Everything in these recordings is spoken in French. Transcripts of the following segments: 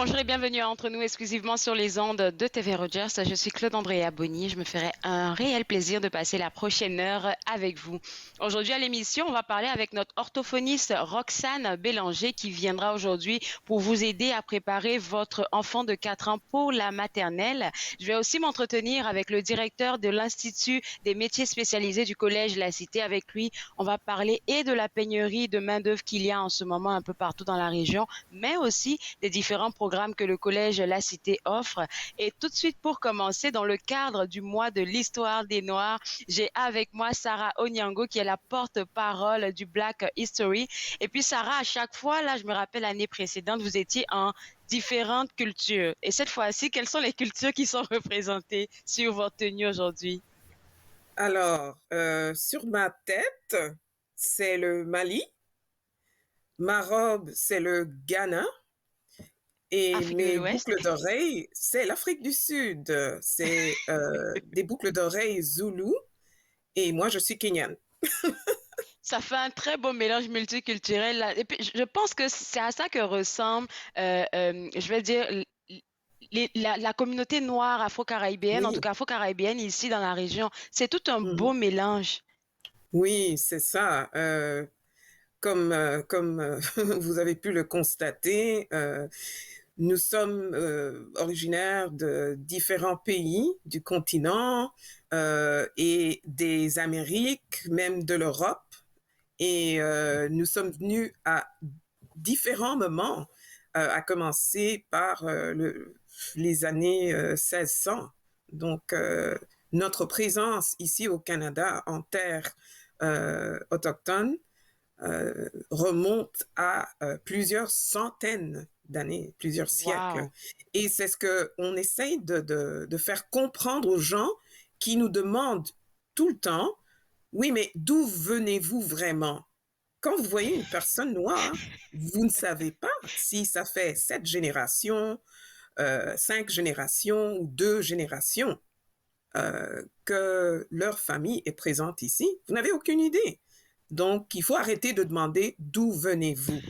Bonjour et bienvenue à Entre nous exclusivement sur les ondes de TV Rogers. Je suis Claude Andrea Bonny. Je me ferai un réel plaisir de passer la prochaine heure avec vous. Aujourd'hui à l'émission, on va parler avec notre orthophoniste Roxane Bélanger qui viendra aujourd'hui pour vous aider à préparer votre enfant de 4 ans pour la maternelle. Je vais aussi m'entretenir avec le directeur de l'Institut des métiers spécialisés du Collège La Cité. Avec lui, on va parler et de la pénurie de main-d'œuvre qu'il y a en ce moment un peu partout dans la région, mais aussi des différents programmes que le Collège La Cité offre. Et tout de suite, pour commencer, dans le cadre du mois de l'histoire des Noirs, j'ai avec moi Sarah Onyango, qui est la porte-parole du Black History. Et puis Sarah, à chaque fois, là, je me rappelle l'année précédente, vous étiez en différentes cultures. Et cette fois-ci, quelles sont les cultures qui sont représentées sur votre tenue aujourd'hui? Alors, sur ma tête, c'est le Mali. Ma robe, c'est le Ghana. Et Afrique de mes l'Ouest. boucles d'oreilles, c'est l'Afrique du Sud. C'est des boucles d'oreilles zoulou. Et moi, je suis kenyane. Ça fait un très beau mélange multiculturel là. Et puis, je pense que c'est à ça que ressemble, je vais dire, la communauté noire afro-caribéenne, en tout Oui. cas afro-caribéenne ici dans la région. C'est tout un beau Mhm. mélange. Oui, c'est ça. Comme vous avez pu le constater, nous sommes originaires de différents pays du continent et des Amériques, même de l'Europe. Et nous sommes venus à différents moments, à commencer par les années 1600. Donc, notre présence ici au Canada en terre autochtone remonte à plusieurs centaines d'années, plusieurs siècles. Wow. Et c'est ce qu'on essaye de faire comprendre aux gens qui nous demandent tout le temps, oui, mais d'où venez-vous vraiment? Quand vous voyez une personne noire, vous ne savez pas si ça fait 7 générations, 5 générations ou 2 générations que leur famille est présente ici. Vous n'avez aucune idée. Donc, il faut arrêter de demander d'où venez-vous.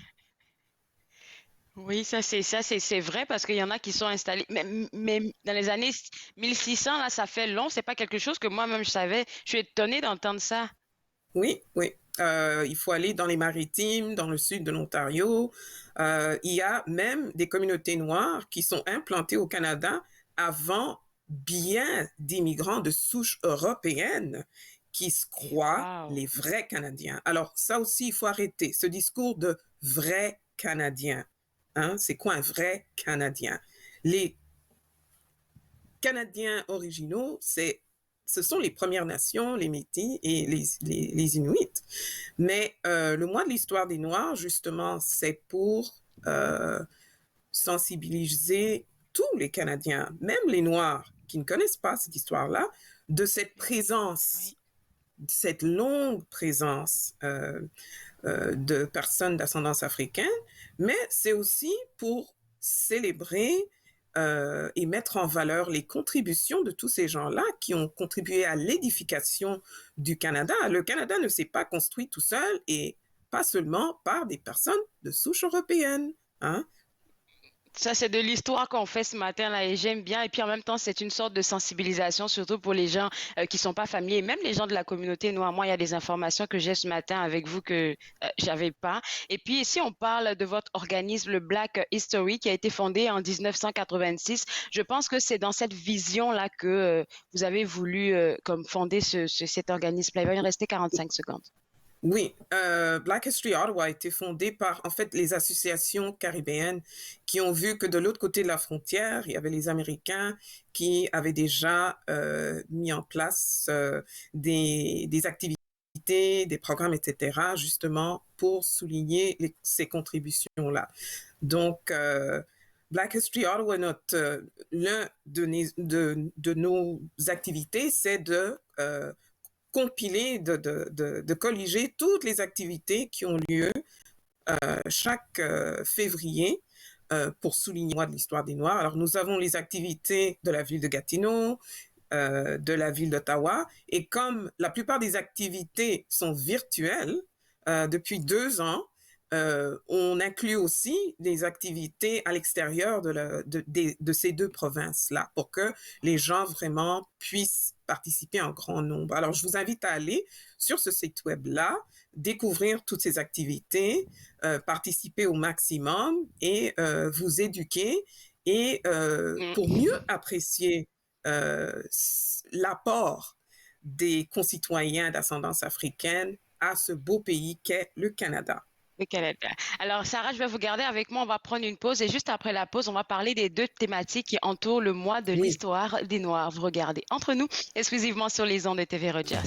Oui, c'est vrai parce qu'il y en a qui sont installés. Mais dans les années 1600, là, ça fait long. C'est pas quelque chose que moi-même je savais. Je suis étonnée d'entendre ça. Oui, oui. Il faut aller dans les maritimes, dans le sud de l'Ontario. Il y a même des communautés noires qui sont implantées au Canada avant bien d'immigrants de souche européenne qui se croient Wow. les vrais Canadiens. Alors ça aussi, il faut arrêter ce discours de vrais Canadiens. Hein? C'est quoi un vrai Canadien? Les Canadiens originaux, ce sont les Premières Nations, les Métis et les Inuits. Mais le mois de l'histoire des Noirs, justement, c'est pour sensibiliser tous les Canadiens, même les Noirs qui ne connaissent pas cette histoire-là, de cette présence, Oui. cette longue présence de personnes d'ascendance africaine, mais c'est aussi pour célébrer et mettre en valeur les contributions de tous ces gens-là qui ont contribué à l'édification du Canada. Le Canada ne s'est pas construit tout seul et pas seulement par des personnes de souche européenne. Hein? Ça, c'est de l'histoire qu'on fait ce matin là et j'aime bien. Et puis en même temps, c'est une sorte de sensibilisation, surtout pour les gens qui sont pas familiers, même les gens de la communauté noire. Moi, il y a des informations que j'ai ce matin avec vous que j'avais pas. Et puis ici, on parle de votre organisme, le Black History, qui a été fondé en 1986. Je pense que c'est dans cette vision là que vous avez voulu comme fonder cet organisme-là. Il va y rester 45 secondes. Oui, Black History Ottawa a été fondé par, en fait, les associations caribéennes qui ont vu que de l'autre côté de la frontière, il y avait les Américains qui avaient déjà mis en place des activités, des programmes, etc., justement pour souligner ces contributions-là. Donc, Black History Ottawa, l'un de nos activités, c'est de compiler, de colliger toutes les activités qui ont lieu chaque février pour souligner le mois de l'histoire des Noirs. Alors, nous avons les activités de la ville de Gatineau, de la ville d'Ottawa, et comme la plupart des activités sont virtuelles depuis 2 ans, on inclut aussi des activités à l'extérieur de ces deux provinces-là pour que les gens vraiment puissent participer en grand nombre. Alors, je vous invite à aller sur ce site web-là, découvrir toutes ces activités, participer au maximum et vous éduquer et pour mieux apprécier l'apport des concitoyens d'ascendance africaine à ce beau pays qu'est le Canada. Le Canada. Alors, Sarah, je vais vous garder avec moi. On va prendre une pause et juste après la pause, on va parler des deux thématiques qui entourent le mois de Oui. l'histoire des Noirs. Vous regardez entre nous, exclusivement sur les ondes de TV Rogers.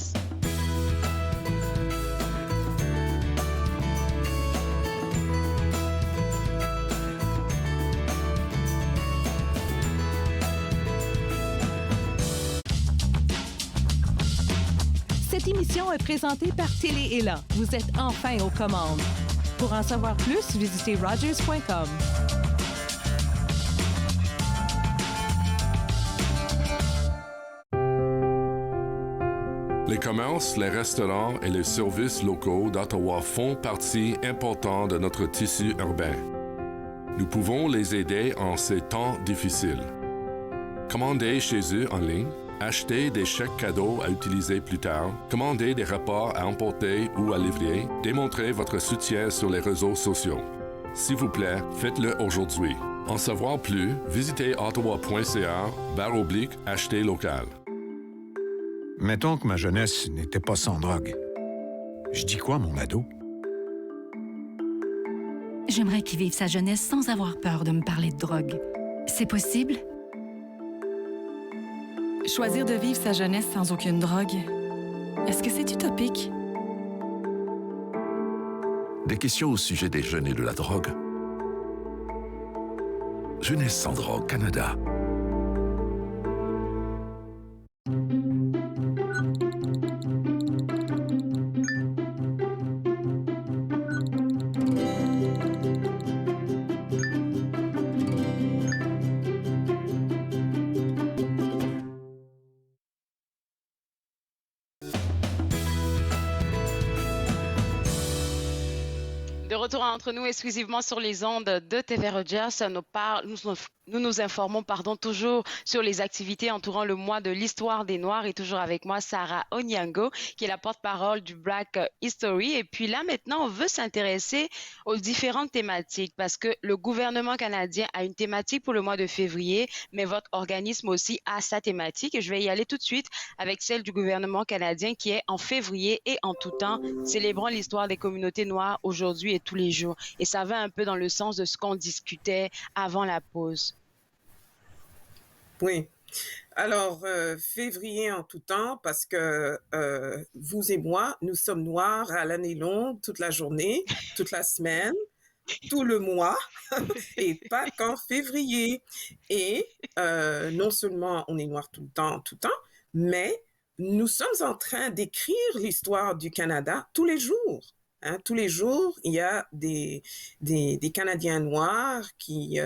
Cette émission est présentée par Télé Élan. Vous êtes enfin aux commandes. Pour en savoir plus, visitez rogers.com. Les commerces, les restaurants et les services locaux d'Ottawa font partie importante de notre tissu urbain. Nous pouvons les aider en ces temps difficiles. Commandez chez eux en ligne, achetez des chèques cadeaux à utiliser plus tard, commandez des repas à emporter ou à livrer, démontrez votre soutien sur les réseaux sociaux. S'il vous plaît, faites-le aujourd'hui. En savoir plus, visitez ottawa.ca/acheter local. Mettons que ma jeunesse n'était pas sans drogue. Je dis quoi, mon ado? J'aimerais qu'il vive sa jeunesse sans avoir peur de me parler de drogue. C'est possible? Choisir de vivre sa jeunesse sans aucune drogue, est-ce que c'est utopique? Des questions au sujet des jeunes et de la drogue. Jeunesse sans drogue, Canada. De retour entre nous exclusivement sur les ondes de TV Rogers, nous nous informons toujours sur les activités entourant le mois de l'histoire des Noirs et toujours avec moi Sarah Onyango qui est la porte-parole du Black History. Et puis là maintenant on veut s'intéresser aux différentes thématiques parce que le gouvernement canadien a une thématique pour le mois de février, mais votre organisme aussi a sa thématique et je vais y aller tout de suite avec celle du gouvernement canadien qui est en février et en tout temps, célébrant l'histoire des communautés noires aujourd'hui et tous les jours. Et ça va un peu dans le sens de ce qu'on discutait avant la pause. Oui. Alors, février en tout temps, parce que vous et moi, nous sommes noirs à l'année longue, toute la journée, toute la semaine, tout le mois, et pas qu'en février. Et non seulement on est noirs tout le temps, mais nous sommes en train d'écrire l'histoire du Canada tous les jours. Hein, tous les jours, il y a des Canadiens noirs qui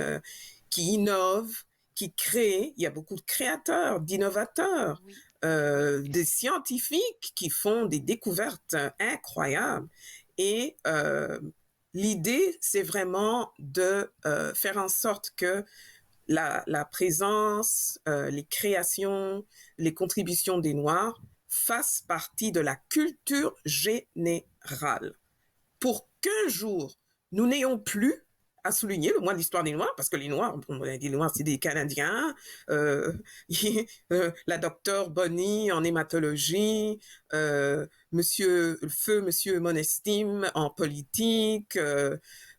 innovent, qui créent. Il y a beaucoup de créateurs, d'innovateurs, Oui. des scientifiques qui font des découvertes incroyables. Et l'idée, c'est vraiment de faire en sorte que la présence, les créations, les contributions des Noirs fassent partie de la culture générale. Pour qu'un jour, nous n'ayons plus à souligner le mois de l'histoire des Noirs, parce que les Noirs, les Noirs, c'est des Canadiens, la docteure Bonnie en hématologie, Monsieur Monestime en politique,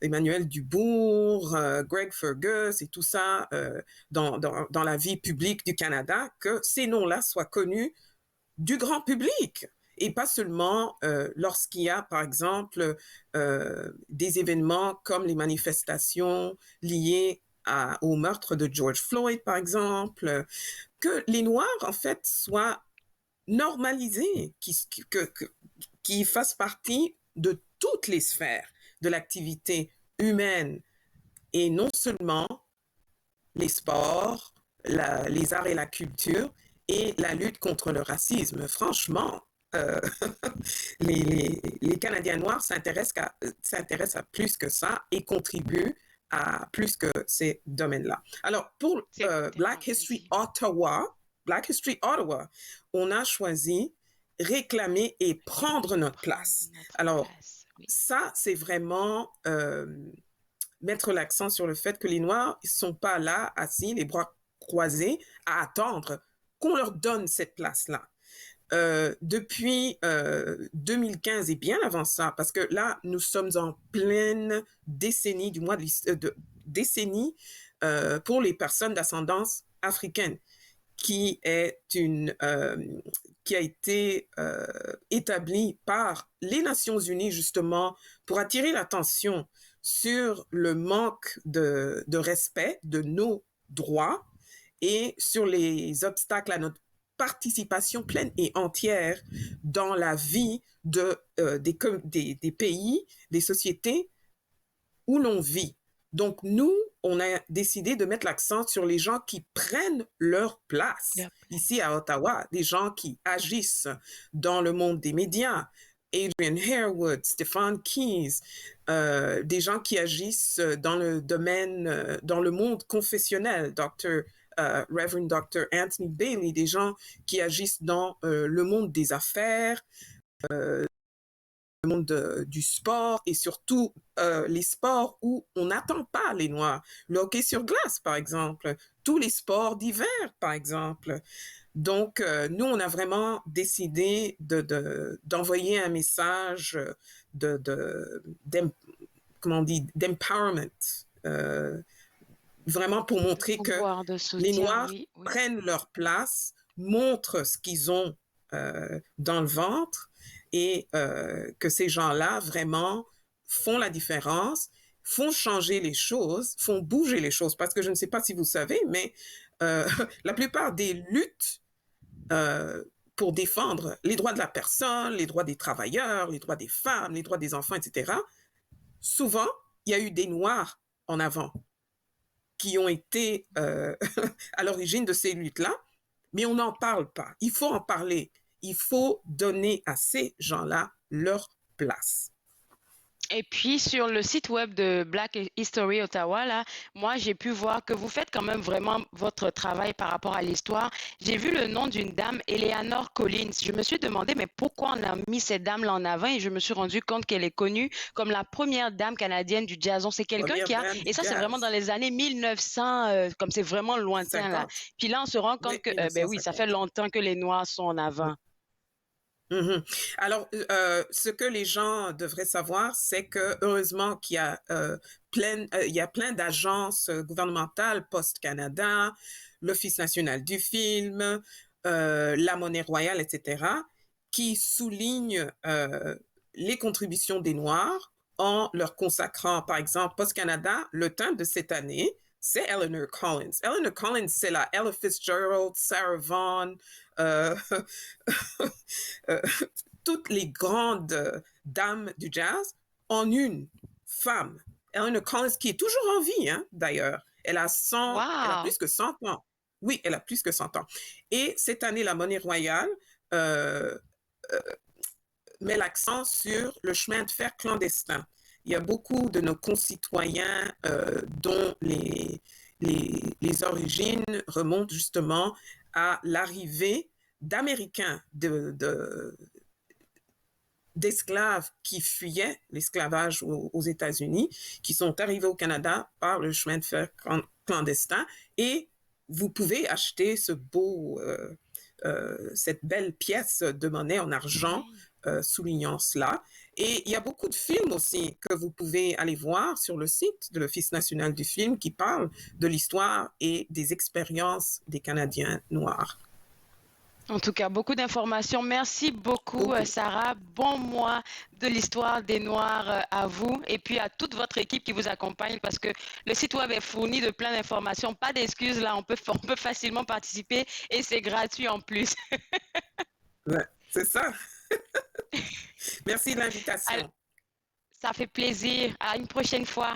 Emmanuel Dubourg, Greg Fergus et tout ça dans la vie publique du Canada, que ces noms-là soient connus du grand public. Et pas seulement lorsqu'il y a, par exemple, des événements comme les manifestations liées au meurtre de George Floyd, par exemple, que les Noirs, en fait, soient normalisés, qui fassent partie de toutes les sphères de l'activité humaine, et non seulement les sports, les arts et la culture, et la lutte contre le racisme. Franchement, les Canadiens noirs s'intéressent à plus que ça et contribuent à plus que ces domaines-là. Alors, pour Black History Ottawa, on a choisi réclamer et prendre notre place. Alors, ça, c'est vraiment mettre l'accent sur le fait que les Noirs ne sont pas là, assis, les bras croisés, à attendre qu'on leur donne cette place-là. Depuis 2015 et bien avant ça, parce que là, nous sommes en pleine décennie décennie pour les personnes d'ascendance africaine, qui a été établie par les Nations Unies justement pour attirer l'attention sur le manque de respect de nos droits et sur les obstacles à notre participation pleine et entière dans la vie des pays, des sociétés où l'on vit. Donc, nous, on a décidé de mettre l'accent sur les gens qui prennent leur place ici à Ottawa, des gens qui agissent dans le monde des médias, Adrian Harewood, Stephen Keyes, des gens qui agissent dans le domaine, dans le monde confessionnel, Reverend Dr. Anthony Bailey, des gens qui agissent dans le monde des affaires, le monde du sport et surtout les sports où on n'attend pas les Noirs. Le hockey sur glace, par exemple, tous les sports d'hiver, par exemple. Donc, nous, on a vraiment décidé d'envoyer un message d'empowerment, vraiment pour montrer que les Noirs prennent leur place, montrent ce qu'ils ont dans le ventre et que ces gens-là vraiment font la différence, font changer les choses, font bouger les choses. Parce que je ne sais pas si vous savez, mais la plupart des luttes pour défendre les droits de la personne, les droits des travailleurs, les droits des femmes, les droits des enfants, etc., souvent, il y a eu des Noirs en avant qui ont été à l'origine de ces luttes-là, mais on n'en parle pas. Il faut en parler. Il faut donner à ces gens-là leur place. Et puis, sur le site web de Black History Ottawa, là, moi, j'ai pu voir que vous faites quand même vraiment votre travail par rapport à l'histoire. J'ai vu le nom d'une dame, Eleanor Collins. Je me suis demandé, mais pourquoi on a mis cette dame-là en avant? Et je me suis rendu compte qu'elle est connue comme la première dame canadienne du jazzon. C'est quelqu'un qui a... Et ça, c'est vraiment dans les années 1900, comme c'est vraiment lointain, là. Puis là, on se rend compte que, ben oui, ça fait longtemps que les Noirs sont en avant. Mm-hmm. Alors, ce que les gens devraient savoir, c'est que heureusement qu'il y a plein d'agences gouvernementales, Post Canada, l'Office national du film, la Monnaie royale, etc., qui soulignent les contributions des Noirs en leur consacrant, par exemple, Post Canada, le thème de cette année, c'est Eleanor Collins. Eleanor Collins, c'est la Ella Fitzgerald, Sarah Vaughan, toutes les grandes dames du jazz en une femme. Eleanor Collins, qui est toujours en vie, hein, d'ailleurs. Elle a plus que 100 ans. Oui, elle a plus que 100 ans. Et cette année, la Monnaie royale met l'accent sur le chemin de fer clandestin. Il y a beaucoup de nos concitoyens dont les origines remontent justement à l'arrivée d'Américains, d'esclaves qui fuyaient l'esclavage aux États-Unis, qui sont arrivés au Canada par le chemin de fer clandestin. Et vous pouvez acheter cette belle pièce de monnaie en argent soulignant cela. Et il y a beaucoup de films aussi que vous pouvez aller voir sur le site de l'Office national du film qui parlent de l'histoire et des expériences des Canadiens noirs. En tout cas, beaucoup d'informations. Merci beaucoup, Sarah. Bon mois de l'histoire des Noirs à vous et puis à toute votre équipe qui vous accompagne parce que le site web est fourni de plein d'informations. Pas d'excuses, là, on peut facilement participer et c'est gratuit en plus. Ouais, c'est ça. Merci de l'invitation. Ça fait plaisir. À une prochaine fois.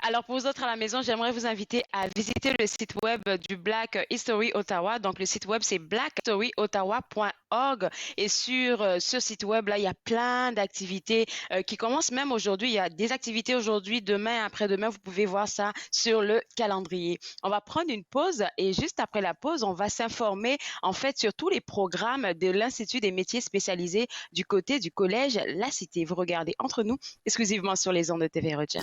Alors, pour vous autres à la maison, j'aimerais vous inviter à visiter le site web du Black History Ottawa. Donc, le site web, c'est blackhistoryottawa.org. Et sur ce site web-là, il y a plein d'activités qui commencent même aujourd'hui. Il y a des activités aujourd'hui, demain, après-demain. Vous pouvez voir ça sur le calendrier. On va prendre une pause et juste après la pause, on va s'informer en fait sur tous les programmes de l'Institut des métiers spécialisés du côté du collège La Cité. Vous regardez Entre nous, exclusivement sur les ondes de TV Rogers.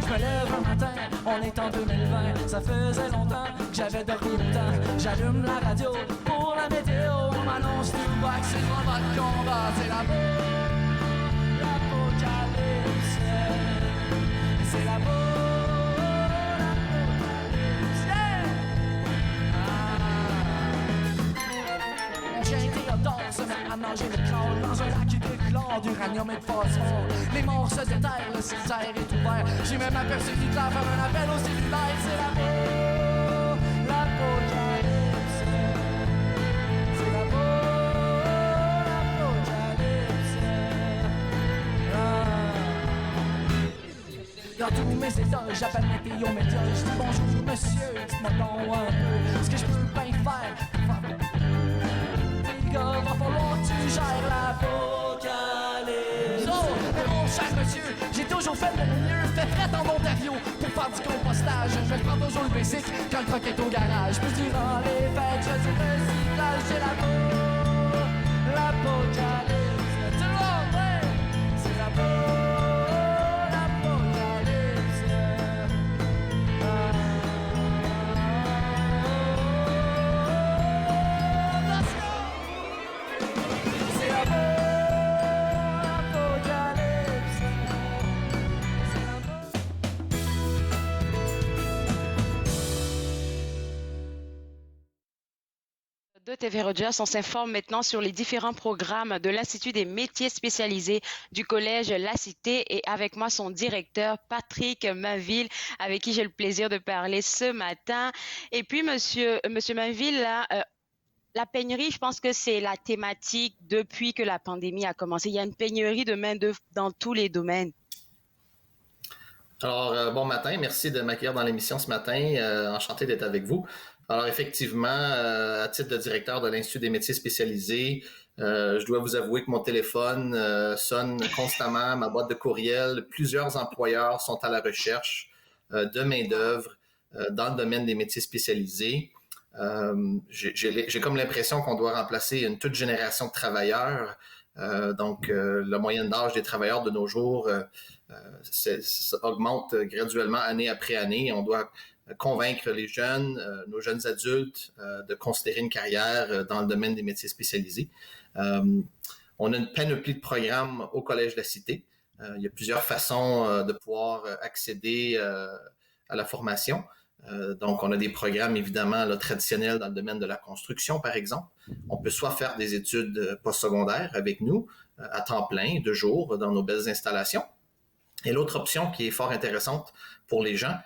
Je me lève un matin, on est en 2020. Ça faisait longtemps que j'avais dormi autant. J'allume la radio pour la météo. On m'annonce tout bas que c'est le combat de combat. C'est l'apocalypse. C'est l'apocalypse. Yeah! Mon chien Théodore se met à manger le chlore dans un lac de chlore, d'uranium et de phosphore. Les morts se déterrent, le cimetière est ouvert. J'ai même aperçu Hitler faire un appel au cellulaire. C'est l'apocalypse. C'est l'apocalypse. Dans tous mes états, j'appelle météo média. Je dis bonjour monsieur, dites-moi donc un peu ce que je peux bien faire. Les gars, va falloir que tu gères l'apocalypse. Oh, mais mon cher monsieur, j'ai toujours fait de mon mieux. Fait fret en Ontario pour faire du compostage. Je prends toujours le basic quand le croquet est au garage. Puis durant les fêtes, je dis recyclage. C'est l'apocalypse. Tout le monde, ouais, c'est l'apocalypse. De TV Rogers, on s'informe maintenant sur les différents programmes de l'Institut des métiers spécialisés du Collège La Cité et avec moi son directeur Patrick Mainville, avec qui j'ai le plaisir de parler ce matin. Et puis, monsieur Mainville, là, la pénurie, je pense que c'est la thématique depuis que la pandémie a commencé. Il y a une pénurie de main-d'œuvre dans tous les domaines. Alors, bon matin. Merci de m'accueillir dans l'émission ce matin. Enchanté d'être avec vous. Alors, effectivement, à titre de directeur de l'Institut des métiers spécialisés, je dois vous avouer que mon téléphone sonne constamment, ma boîte de courriel. Plusieurs employeurs sont à la recherche de main-d'œuvre dans le domaine des métiers spécialisés. J'ai comme l'impression qu'on doit remplacer une toute génération de travailleurs. Donc, la moyenne d'âge des travailleurs de nos jours ça augmente graduellement année après année. On doit convaincre les jeunes, nos jeunes adultes, de considérer une carrière dans le domaine des métiers spécialisés. On a une panoplie de programmes au Collège de la Cité. Il y a plusieurs façons de pouvoir accéder à la formation. Donc, on a des programmes évidemment là, traditionnels dans le domaine de la construction, par exemple. On peut soit faire des études postsecondaires avec nous, à temps plein, 2 jours, dans nos belles installations. Et l'autre option qui est fort intéressante pour les gens,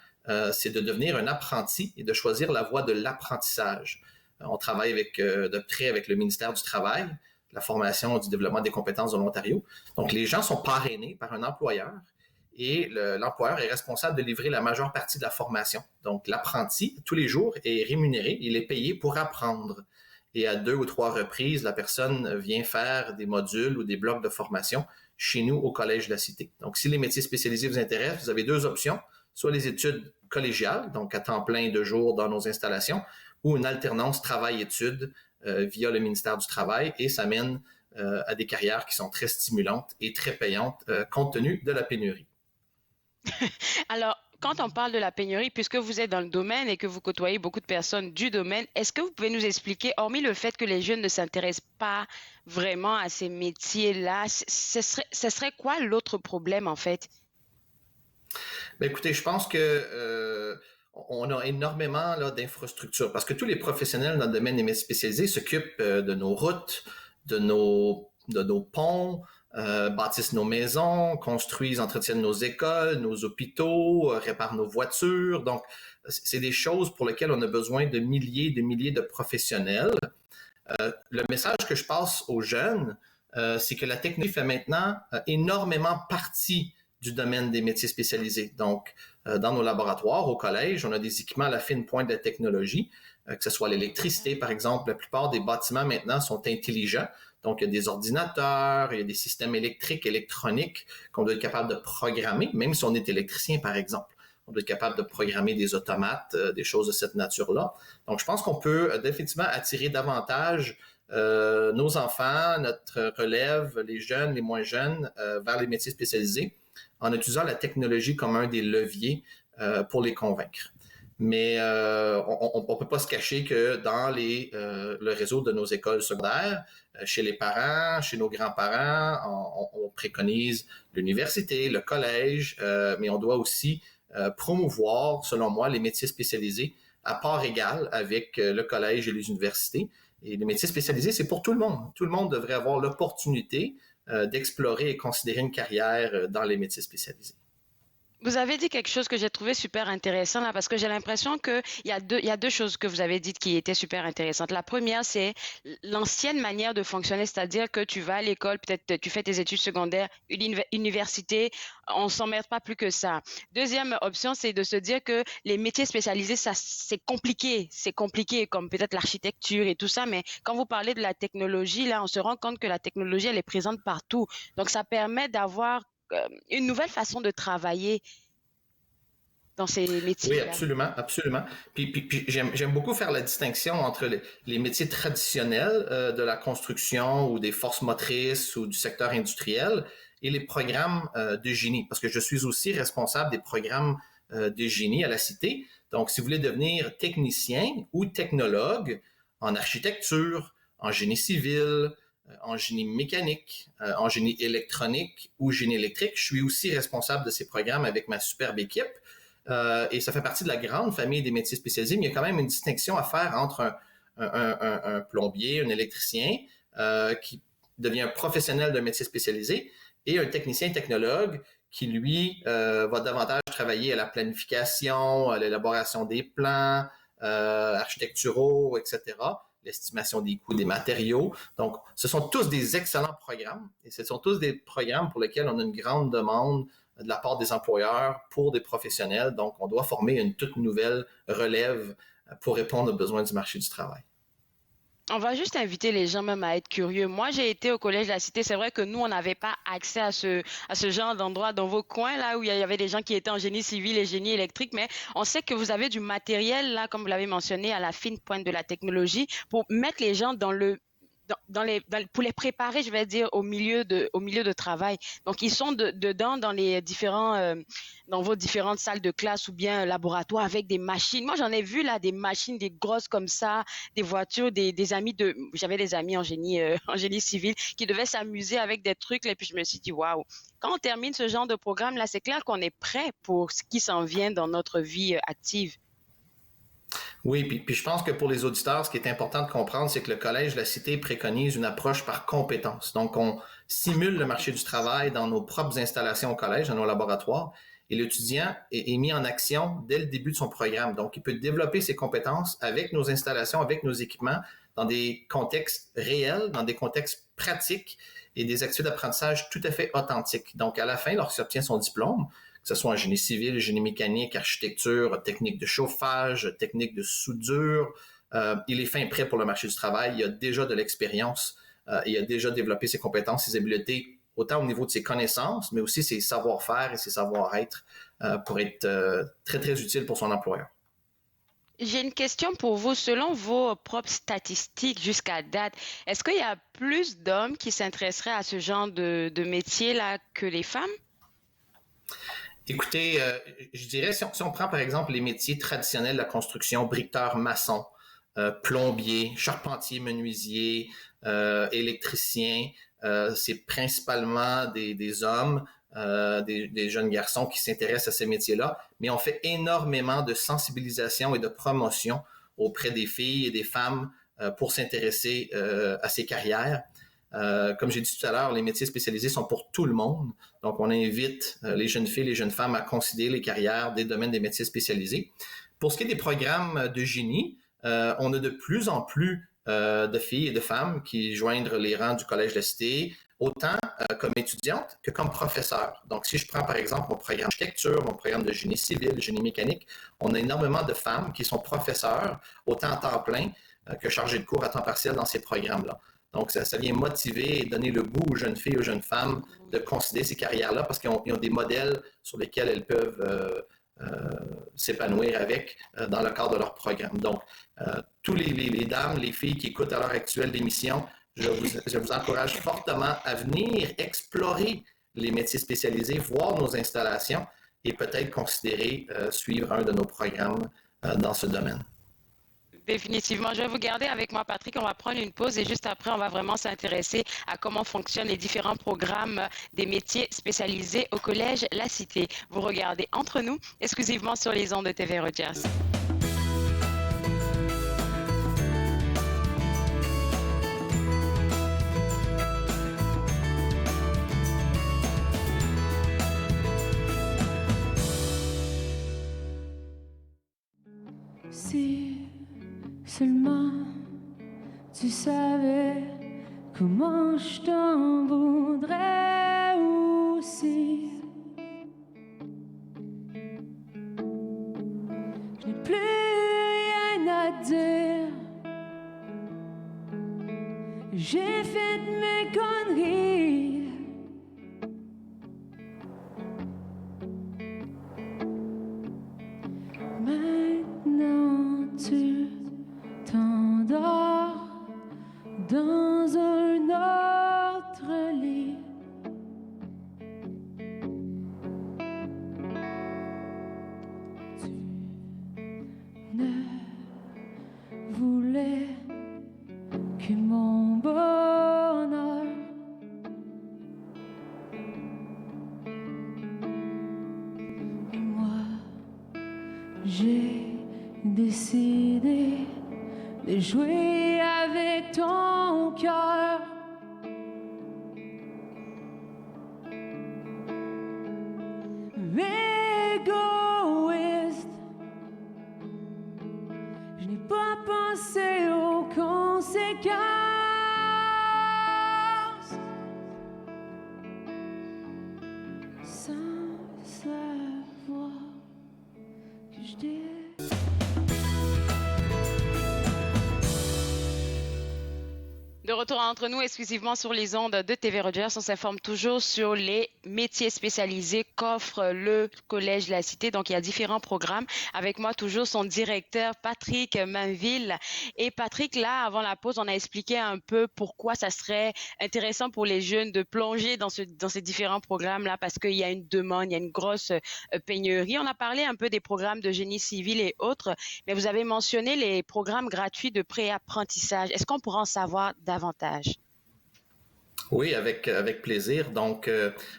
c'est de devenir un apprenti et de choisir la voie de l'apprentissage. On travaille de près avec le ministère du Travail, la formation et du développement des compétences de l'Ontario. Donc, les gens sont parrainés par un employeur et l'employeur est responsable de livrer la majeure partie de la formation. Donc, l'apprenti, tous les jours, est rémunéré, il est payé pour apprendre. Et à 2 ou 3 reprises, la personne vient faire des modules ou des blocs de formation chez nous au Collège de la Cité. Donc, si les métiers spécialisés vous intéressent, vous avez 2 options, soit les études collégiales, donc à temps plein 2 jours dans nos installations, ou une alternance travail-études via le ministère du Travail, et ça mène à des carrières qui sont très stimulantes et très payantes compte tenu de la pénurie. Alors, quand on parle de la pénurie, puisque vous êtes dans le domaine et que vous côtoyez beaucoup de personnes du domaine, est-ce que vous pouvez nous expliquer, hormis le fait que les jeunes ne s'intéressent pas vraiment à ces métiers-là, ce serait quoi l'autre problème en fait? Bien, écoutez, je pense que on a énormément là, d'infrastructures parce que tous les professionnels dans le domaine des métiers spécialisés s'occupent de nos routes, de nos ponts, bâtissent nos maisons, construisent, entretiennent nos écoles, nos hôpitaux, réparent nos voitures. Donc, c'est des choses pour lesquelles on a besoin de milliers de professionnels. Le message que je passe aux jeunes, c'est que la technologie fait maintenant énormément partie du domaine des métiers spécialisés. Donc, dans nos laboratoires, au collège, on a des équipements à la fine pointe de la technologie, que ce soit l'électricité, par exemple. La plupart des bâtiments maintenant sont intelligents. Donc, il y a des ordinateurs, il y a des systèmes électriques, électroniques qu'on doit être capable de programmer, même si on est électricien, par exemple. On doit être capable de programmer des automates, des choses de cette nature-là. Donc, je pense qu'on peut définitivement attirer davantage nos enfants, notre relève, les jeunes, les moins jeunes, vers les métiers spécialisés en utilisant la technologie comme un des leviers pour les convaincre. Mais on ne peut pas se cacher que dans le réseau de nos écoles secondaires, chez les parents, chez nos grands-parents, on préconise l'université, le collège, mais on doit aussi promouvoir, selon moi, les métiers spécialisés à part égale avec le collège et les universités. Et les métiers spécialisés, c'est pour tout le monde. Tout le monde devrait avoir l'opportunité d'explorer et considérer une carrière dans les métiers spécialisés. Vous avez dit quelque chose que j'ai trouvé super intéressant là, parce que j'ai l'impression qu'il y a deux choses que vous avez dites qui étaient super intéressantes. La première, c'est l'ancienne manière de fonctionner, c'est-à-dire que tu vas à l'école, peut-être tu fais tes études secondaires, université, on s'emmerde pas plus que ça. Deuxième option, c'est de se dire que les métiers spécialisés, ça, c'est compliqué, comme peut-être l'architecture et tout ça, mais quand vous parlez de la technologie, là, on se rend compte que la technologie, elle est présente partout. Donc, ça permet d'avoir une nouvelle façon de travailler dans ces métiers-là. Oui, absolument, absolument. Puis j'aime beaucoup faire la distinction entre les métiers traditionnels de la construction ou des forces motrices ou du secteur industriel et les programmes de génie, parce que je suis aussi responsable des programmes de génie à la Cité. Donc, si vous voulez devenir technicien ou technologue en architecture, en génie civil, en génie mécanique, en génie électronique ou génie électrique, je suis aussi responsable de ces programmes avec ma superbe équipe. Et ça fait partie de la grande famille des métiers spécialisés, mais il y a quand même une distinction à faire entre un plombier, un électricien qui devient un professionnel d'un métier spécialisé et un technicien technologue qui, lui, va davantage travailler à la planification, à l'élaboration des plans architecturaux, etc., l'estimation des coûts des matériaux. Donc, ce sont tous des excellents programmes et ce sont tous des programmes pour lesquels on a une grande demande de la part des employeurs pour des professionnels. Donc, on doit former une toute nouvelle relève pour répondre aux besoins du marché du travail. On va juste inviter les gens même à être curieux. Moi, j'ai été au Collège de la Cité. C'est vrai que nous, on n'avait pas accès à ce genre d'endroit dans vos coins, là, où il y avait des gens qui étaient en génie civil et génie électrique. Mais on sait que vous avez du matériel, là, comme vous l'avez mentionné, à la fine pointe de la technologie pour mettre les gens pour les préparer, je vais dire, au milieu de travail. Donc, ils sont dedans dans les dans vos différentes salles de classe ou bien laboratoires avec des machines. Moi, j'en ai vu là des machines, des grosses comme ça, des voitures, j'avais des amis en génie civil qui devaient s'amuser avec des trucs là, et puis je me suis dit waouh. Quand on termine ce genre de programme là, c'est clair qu'on est prêt pour ce qui s'en vient dans notre vie active. Oui, puis je pense que pour les auditeurs, ce qui est important de comprendre, c'est que le Collège de la Cité préconise une approche par compétences. Donc, on simule le marché du travail dans nos propres installations au collège, dans nos laboratoires, et l'étudiant est mis en action dès le début de son programme. Donc, il peut développer ses compétences avec nos installations, avec nos équipements, dans des contextes réels, dans des contextes pratiques et des activités d'apprentissage tout à fait authentiques. Donc, à la fin, lorsqu'il obtient son diplôme, que ce soit en génie civil, génie mécanique, architecture, technique de chauffage, technique de soudure, il est fin prêt pour le marché du travail. Il a déjà de l'expérience, il a déjà développé ses compétences, ses habiletés, autant au niveau de ses connaissances, mais aussi ses savoir-faire et ses savoir-être pour être très, très utile pour son employeur. J'ai une question pour vous. Selon vos propres statistiques jusqu'à date, est-ce qu'il y a plus d'hommes qui s'intéresseraient à ce genre de métier-là que les femmes? Écoutez, je dirais, si on prend par exemple les métiers traditionnels de la construction, briqueteur, maçon, plombier, charpentier, menuisier, électricien, c'est principalement des hommes, des jeunes garçons qui s'intéressent à ces métiers-là, mais on fait énormément de sensibilisation et de promotion auprès des filles et des femmes pour s'intéresser à ces carrières. Comme j'ai dit tout à l'heure, les métiers spécialisés sont pour tout le monde. Donc, on invite les jeunes filles, les jeunes femmes à considérer les carrières des domaines des métiers spécialisés. Pour ce qui est des programmes de génie, on a de plus en plus de filles et de femmes qui joignent les rangs du Collège de la Cité, autant comme étudiantes que comme professeurs. Donc, si je prends par exemple mon programme d'architecture, mon programme de génie civil, génie mécanique, on a énormément de femmes qui sont professeurs, autant à temps plein que chargées de cours à temps partiel dans ces programmes-là. Donc, ça vient motiver et donner le goût aux jeunes filles, aux jeunes femmes de considérer ces carrières-là parce qu'ils ont des modèles sur lesquels elles peuvent s'épanouir avec dans le cadre de leur programme. Donc, tous les dames, les filles qui écoutent à l'heure actuelle l'émission, je vous encourage fortement à venir explorer les métiers spécialisés, voir nos installations et peut-être considérer suivre un de nos programmes dans ce domaine. Définitivement. Je vais vous garder avec moi, Patrick. On va prendre une pause et juste après, on va vraiment s'intéresser à comment fonctionnent les différents programmes des métiers spécialisés au Collège La Cité. Vous regardez Entre nous, exclusivement sur les ondes de TV Rogers. Si seulement tu savais comment je t'en voudrais aussi. Je n'ai plus rien à dire. J'ai fait mes conneries. Maintenant tu t'endors dans un autre lit. Tu ne voulais que mon bonheur. Et moi, j'ai décidé de jouer avec ton cœur. Égoïste, je n'ai pas pensé aux conséquences. Sans savoir que je t'ai. De retour entre nous, exclusivement sur les ondes de TV Rogers, on s'informe toujours sur les métiers spécialisés qu'offre le Collège La Cité. Donc, il y a différents programmes. Avec moi, toujours son directeur, Patrick Mainville. Et Patrick, là, avant la pause, on a expliqué un peu pourquoi ça serait intéressant pour les jeunes de plonger dans ces différents programmes-là, parce qu'il y a une demande, il y a une grosse pénurie. On a parlé un peu des programmes de génie civil et autres, mais vous avez mentionné les programmes gratuits de préapprentissage. Est-ce qu'on pourra en savoir davantage? Oui, avec plaisir. Donc,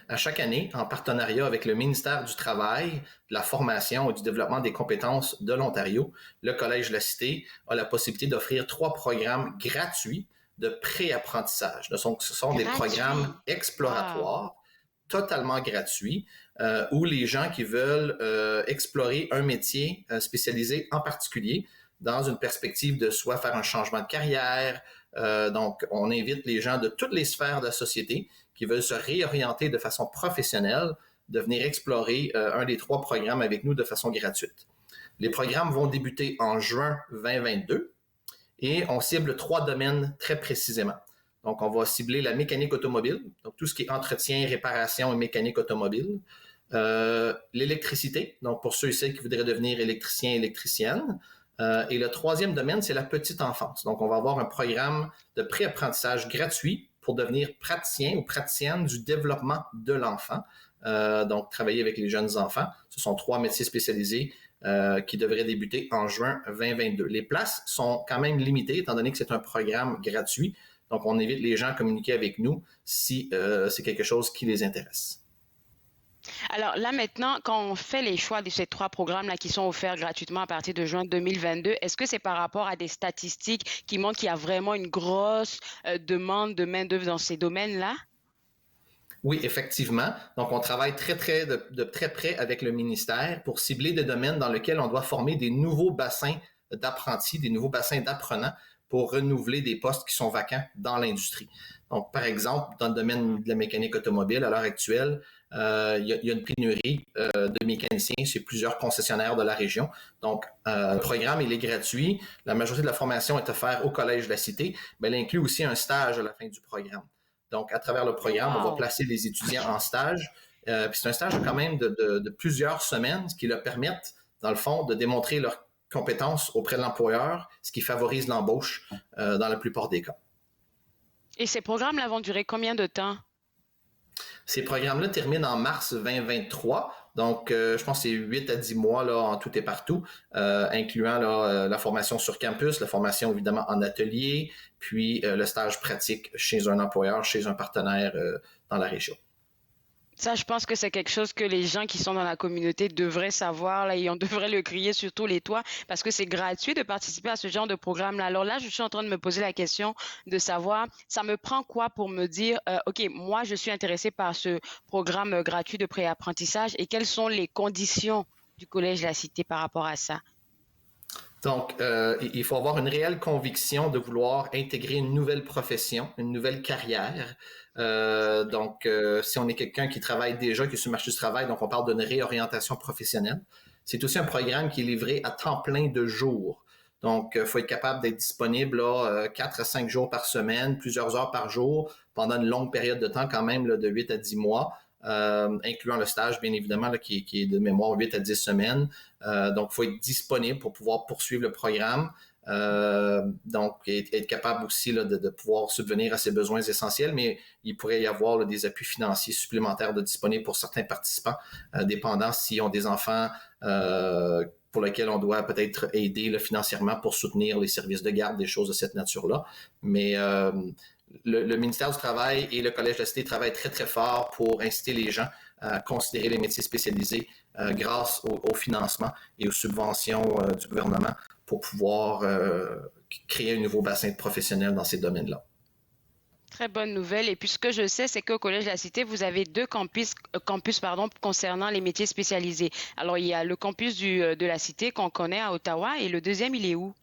à chaque année, en partenariat avec le ministère du Travail, de la formation et du développement des compétences de l'Ontario, le Collège La Cité a la possibilité d'offrir 3 programmes gratuits de préapprentissage. Ce sont des programmes exploratoires, totalement gratuits, où les gens qui veulent explorer un métier spécialisé en particulier, dans une perspective de soit faire un changement de carrière. Donc, on invite les gens de toutes les sphères de la société qui veulent se réorienter de façon professionnelle, de venir explorer un des 3 programmes avec nous de façon gratuite. Les programmes vont débuter en juin 2022 et on cible 3 domaines très précisément. Donc, on va cibler la mécanique automobile, donc tout ce qui est entretien, réparation et mécanique automobile. L'électricité, donc pour ceux et celles qui voudraient devenir électricien, électricienne. Et le 3e domaine, c'est la petite enfance. Donc, on va avoir un programme de préapprentissage gratuit pour devenir praticien ou praticienne du développement de l'enfant. Donc, travailler avec les jeunes enfants. Ce sont 3 métiers spécialisés qui devraient débuter en juin 2022. Les places sont quand même limitées, étant donné que c'est un programme gratuit. Donc, on invite les gens à communiquer avec nous si c'est quelque chose qui les intéresse. Alors là maintenant, quand on fait les choix de ces 3 programmes-là qui sont offerts gratuitement à partir de juin 2022, est-ce que c'est par rapport à des statistiques qui montrent qu'il y a vraiment une grosse demande de main-d'œuvre dans ces domaines-là? Oui, effectivement. Donc, on travaille de très près avec le ministère pour cibler des domaines dans lesquels on doit former des nouveaux bassins d'apprentis, des nouveaux bassins d'apprenants pour renouveler des postes qui sont vacants dans l'industrie. Donc, par exemple, dans le domaine de la mécanique automobile, à l'heure actuelle, il y a une pénurie de mécaniciens chez plusieurs concessionnaires de la région. Donc, le programme, il est gratuit. La majorité de la formation est offerte au Collège de la Cité, mais elle inclut aussi un stage à la fin du programme. Donc, à travers le programme, on va placer les étudiants en stage. Puis c'est un stage quand même de plusieurs semaines, ce qui leur permettent, dans le fond, de démontrer leurs compétences auprès de l'employeur, ce qui favorise l'embauche dans la plupart des cas. Et ces programmes-là vont durer combien de temps? Ces programmes-là terminent en mars 2023. Donc, je pense que c'est 8 à 10 mois là, en tout et partout, incluant là, la formation sur campus, la formation évidemment en atelier, puis le stage pratique chez un employeur, chez un partenaire dans la région. Ça, je pense que c'est quelque chose que les gens qui sont dans la communauté devraient savoir là, et on devrait le crier sur tous les toits parce que c'est gratuit de participer à ce genre de programme-là. Alors là, je suis en train de me poser la question de savoir, ça me prend quoi pour me dire, OK, moi, je suis intéressé par ce programme gratuit de préapprentissage et quelles sont les conditions du Collège de la Cité par rapport à ça? Donc, il faut avoir une réelle conviction de vouloir intégrer une nouvelle profession, une nouvelle carrière. Donc, si on est quelqu'un qui travaille déjà, qui est sur le marché du travail, donc on parle d'une réorientation professionnelle. C'est aussi un programme qui est livré à temps plein de jours. Donc, il faut être capable d'être disponible là, 4 à 5 jours par semaine, plusieurs heures par jour, pendant une longue période de temps quand même, là, de 8 à 10 mois. Incluant le stage, bien évidemment, là, qui est de mémoire 8 à 10 semaines. Donc, il faut être disponible pour pouvoir poursuivre le programme. Donc, être capable aussi là, de pouvoir subvenir à ses besoins essentiels, mais il pourrait y avoir là, des appuis financiers supplémentaires de disponibles pour certains participants, dépendant s'ils ont des enfants pour lesquels on doit peut-être aider là, financièrement pour soutenir les services de garde, des choses de cette nature-là. Mais le ministère du Travail et le Collège de la Cité travaillent très, très fort pour inciter les gens à considérer les métiers spécialisés grâce au financement et aux subventions du gouvernement pour pouvoir créer un nouveau bassin de professionnels dans ces domaines-là. Très bonne nouvelle. Et puis, ce que je sais, c'est qu'au Collège de la Cité, vous avez 2 campus concernant les métiers spécialisés. Alors, il y a le campus de la Cité qu'on connaît à Ottawa et le deuxième, il est où?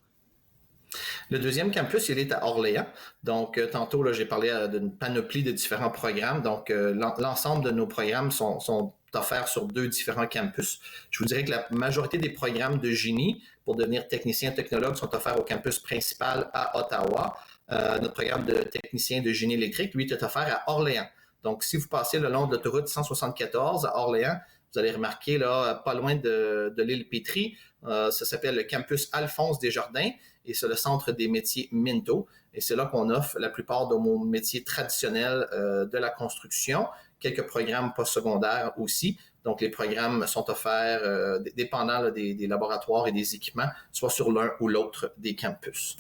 Le deuxième campus, il est à Orléans. Donc, tantôt, là, j'ai parlé d'une panoplie de différents programmes. Donc, l'ensemble de nos programmes sont offerts sur 2 différents campus. Je vous dirais que la majorité des programmes de génie pour devenir technicien technologue sont offerts au campus principal à Ottawa. Notre programme de technicien de génie électrique, lui, est offert à Orléans. Donc, si vous passez le long de l'autoroute 174 à Orléans, vous allez remarquer, là, pas loin de l'île Pétrie, ça s'appelle le campus Alphonse Desjardins et c'est le centre des métiers Minto. Et c'est là qu'on offre la plupart de nos métiers traditionnels de la construction, quelques programmes postsecondaires aussi. Donc, les programmes sont offerts dépendant là, des laboratoires et des équipements, soit sur l'un ou l'autre des campus.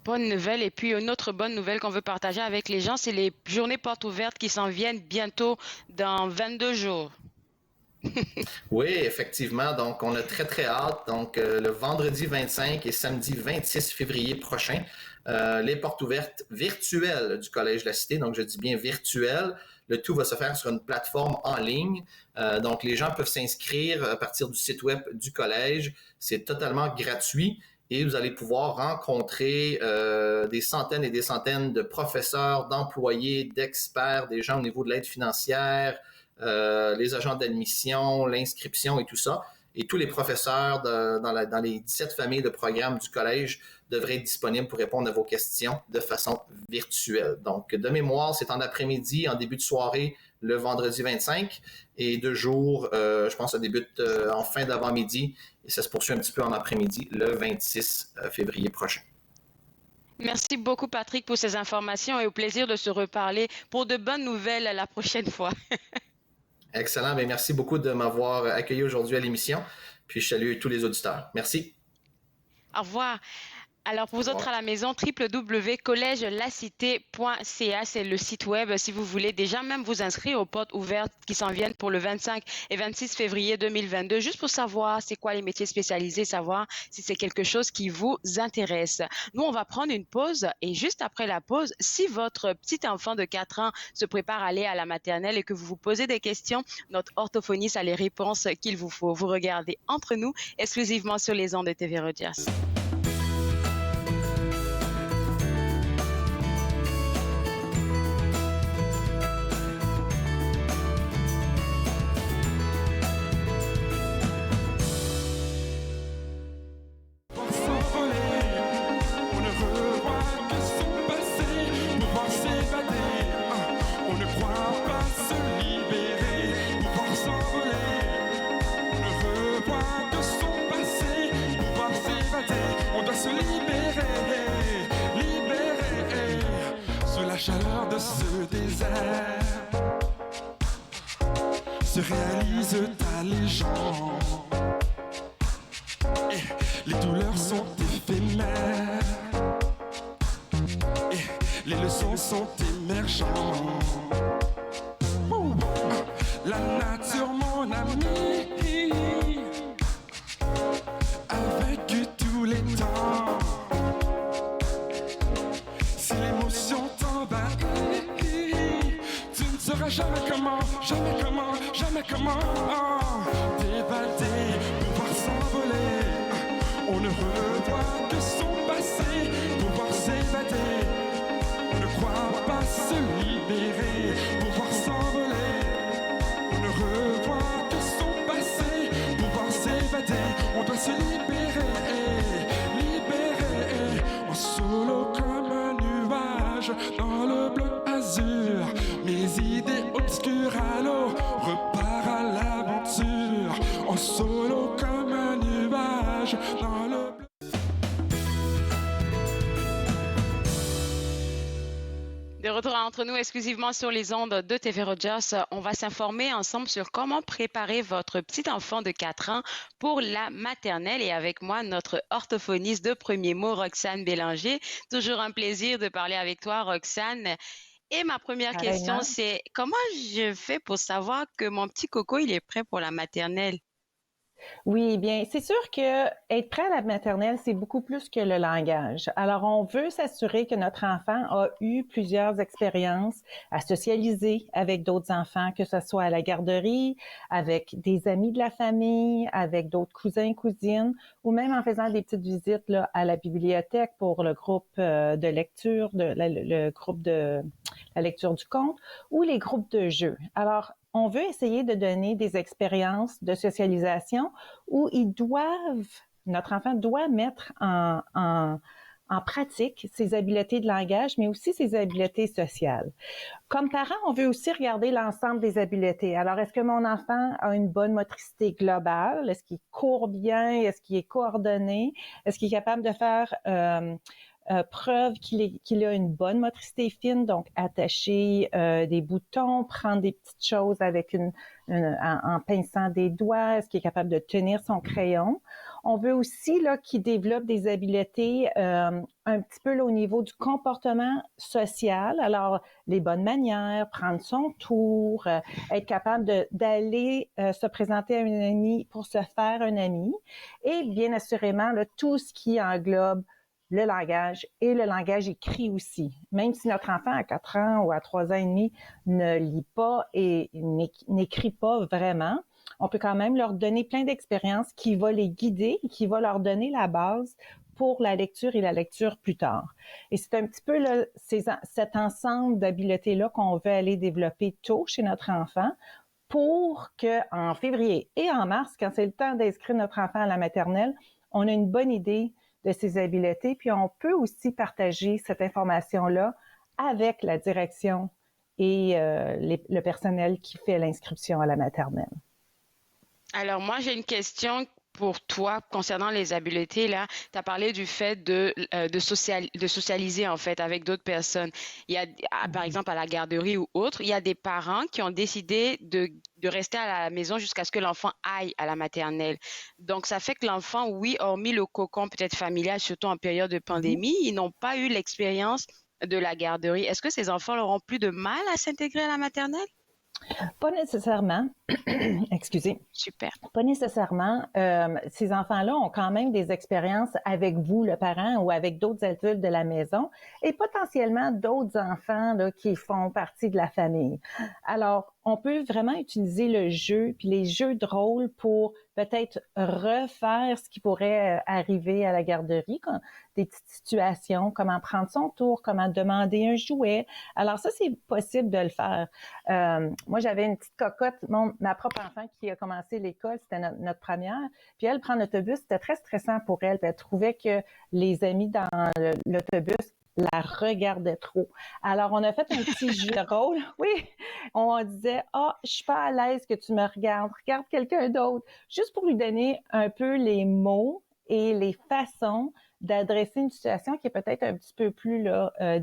Bonne nouvelle. Et puis, une autre bonne nouvelle qu'on veut partager avec les gens, c'est les journées portes ouvertes qui s'en viennent bientôt dans 22 jours. Oui, effectivement. Donc, on a très, très hâte. Donc, le vendredi 25 et samedi 26 février prochain, les portes ouvertes virtuelles du Collège de la Cité. Donc, je dis bien virtuelles. Le tout va se faire sur une plateforme en ligne. Donc, les gens peuvent s'inscrire à partir du site web du Collège. C'est totalement gratuit. Et vous allez pouvoir rencontrer des centaines et des centaines de professeurs, d'employés, d'experts, des gens au niveau de l'aide financière, les agents d'admission, l'inscription et tout ça. Et tous les professeurs dans les 17 familles de programmes du collège devraient être disponibles pour répondre à vos questions de façon virtuelle. Donc, de mémoire, c'est en après-midi, en début de soirée, le vendredi 25, et 2 jours, je pense que ça débute en fin d'avant-midi, et ça se poursuit un petit peu en après-midi, le 26 février prochain. Merci beaucoup, Patrick, pour ces informations et au plaisir de se reparler pour de bonnes nouvelles la prochaine fois. Excellent. Bien, merci beaucoup de m'avoir accueilli aujourd'hui à l'émission. Puis je salue tous les auditeurs. Merci. Au revoir. Alors, pour vous autres à la maison, www.collègelacité.ca, c'est le site web si vous voulez déjà même vous inscrire aux portes ouvertes qui s'en viennent pour le 25 et 26 février 2022, juste pour savoir c'est quoi les métiers spécialisés, savoir si c'est quelque chose qui vous intéresse. Nous, on va prendre une pause et juste après la pause, si votre petit enfant de 4 ans se prépare à aller à la maternelle et que vous vous posez des questions, notre orthophoniste a les réponses qu'il vous faut. Vous regardez Entre nous, exclusivement sur les ondes de TV Rogers. Chaleur de ce désert se réalise ta légende et les douleurs sont éphémères et les leçons sont émergentes. La nature mon ami a vécu tous les temps. Si l'émotion tu ne sauras jamais comment t'évader, pouvoir s'envoler. On ne revoit que son passé, pouvoir s'évader. On ne croit pas se libérer, pouvoir s'envoler. On ne revoit que son passé, pouvoir s'évader. On doit se libérer, en solo comme un nuage dans le bleu azur. Mes idées obscures à l'eau, repart à l'aventure, en solo comme un nuage dans le bleu. De retour entre nous exclusivement sur les ondes de TV Rogers, on va s'informer ensemble sur comment préparer votre petit enfant de 4 ans pour la maternelle. Et avec moi, notre orthophoniste de premier mot, Roxane Bélanger. Toujours un plaisir de parler avec toi, Roxane. Et ma première question, c'est comment je fais pour savoir que mon petit coco, il est prêt pour la maternelle? Oui, bien, c'est sûr que être prêt à la maternelle, c'est beaucoup plus que le langage. Alors, on veut s'assurer que notre enfant a eu plusieurs expériences à socialiser avec d'autres enfants, que ce soit à la garderie, avec des amis de la famille, avec d'autres cousins, cousines, ou même en faisant des petites visites là, à la bibliothèque pour le groupe de lecture, le groupe de la lecture du conte, ou les groupes de jeux. Alors, on veut essayer de donner des expériences de socialisation où notre enfant doit mettre en pratique ses habiletés de langage, mais aussi ses habiletés sociales. Comme parent, on veut aussi regarder l'ensemble des habiletés. Alors, est-ce que mon enfant a une bonne motricité globale? Est-ce qu'il court bien? Est-ce qu'il est coordonné? Est-ce qu'il est capable de faire preuve qu'il a une bonne motricité fine, donc attacher des boutons, prendre des petites choses avec en pinçant des doigts, est-ce qu'il est capable de tenir son crayon. On veut aussi là qu'il développe des habiletés un petit peu là, au niveau du comportement social. Alors, les bonnes manières, prendre son tour, être capable d'aller se présenter à un ami pour se faire un ami. Et bien assurément, là, tout ce qui englobe le langage et le langage écrit aussi. Même si notre enfant à 4 ans ou à 3 ans et demi ne lit pas et n'écrit pas vraiment, on peut quand même leur donner plein d'expériences qui vont les guider et qui vont leur donner la base pour la lecture et la lecture plus tard. Et c'est un petit peu là, cet ensemble d'habiletés-là qu'on veut aller développer tôt chez notre enfant pour qu'en février et en mars, quand c'est le temps d'inscrire notre enfant à la maternelle, on a une bonne idée de ses habiletés, puis on peut aussi partager cette information-là avec la direction et le personnel qui fait l'inscription à la maternelle. Alors moi, j'ai une question pour toi concernant les habiletés, là, tu as parlé du fait de socialiser en fait avec d'autres personnes. Il y a, par exemple, à la garderie ou autre, il y a des parents qui ont décidé de rester à la maison jusqu'à ce que l'enfant aille à la maternelle. Donc, ça fait que l'enfant, oui, hormis le cocon peut-être familial, surtout en période de pandémie, ils n'ont pas eu l'expérience de la garderie. Est-ce que ces enfants n'auront plus de mal à s'intégrer à la maternelle? Pas nécessairement. Excusez. Super. Pas nécessairement. Ces enfants-là ont quand même des expériences avec vous, le parent, ou avec d'autres adultes de la maison, et potentiellement d'autres enfants là, qui font partie de la famille. Alors, on peut vraiment utiliser le jeu, puis les jeux de rôle pour peut-être refaire ce qui pourrait arriver à la garderie, des petites situations, comment prendre son tour, comment demander un jouet. Alors ça, c'est possible de le faire. Moi, j'avais une petite cocotte, ma propre enfant qui a commencé l'école, c'était notre première, puis elle prend l'autobus, c'était très stressant pour elle, puis elle trouvait que les amis dans l'autobus la regardaient trop. Alors, on a fait un petit jeu de rôle. Oui, on disait, je suis pas à l'aise que tu me regardes, regarde quelqu'un d'autre, juste pour lui donner un peu les mots et les façons d'adresser une situation qui est peut-être un petit peu plus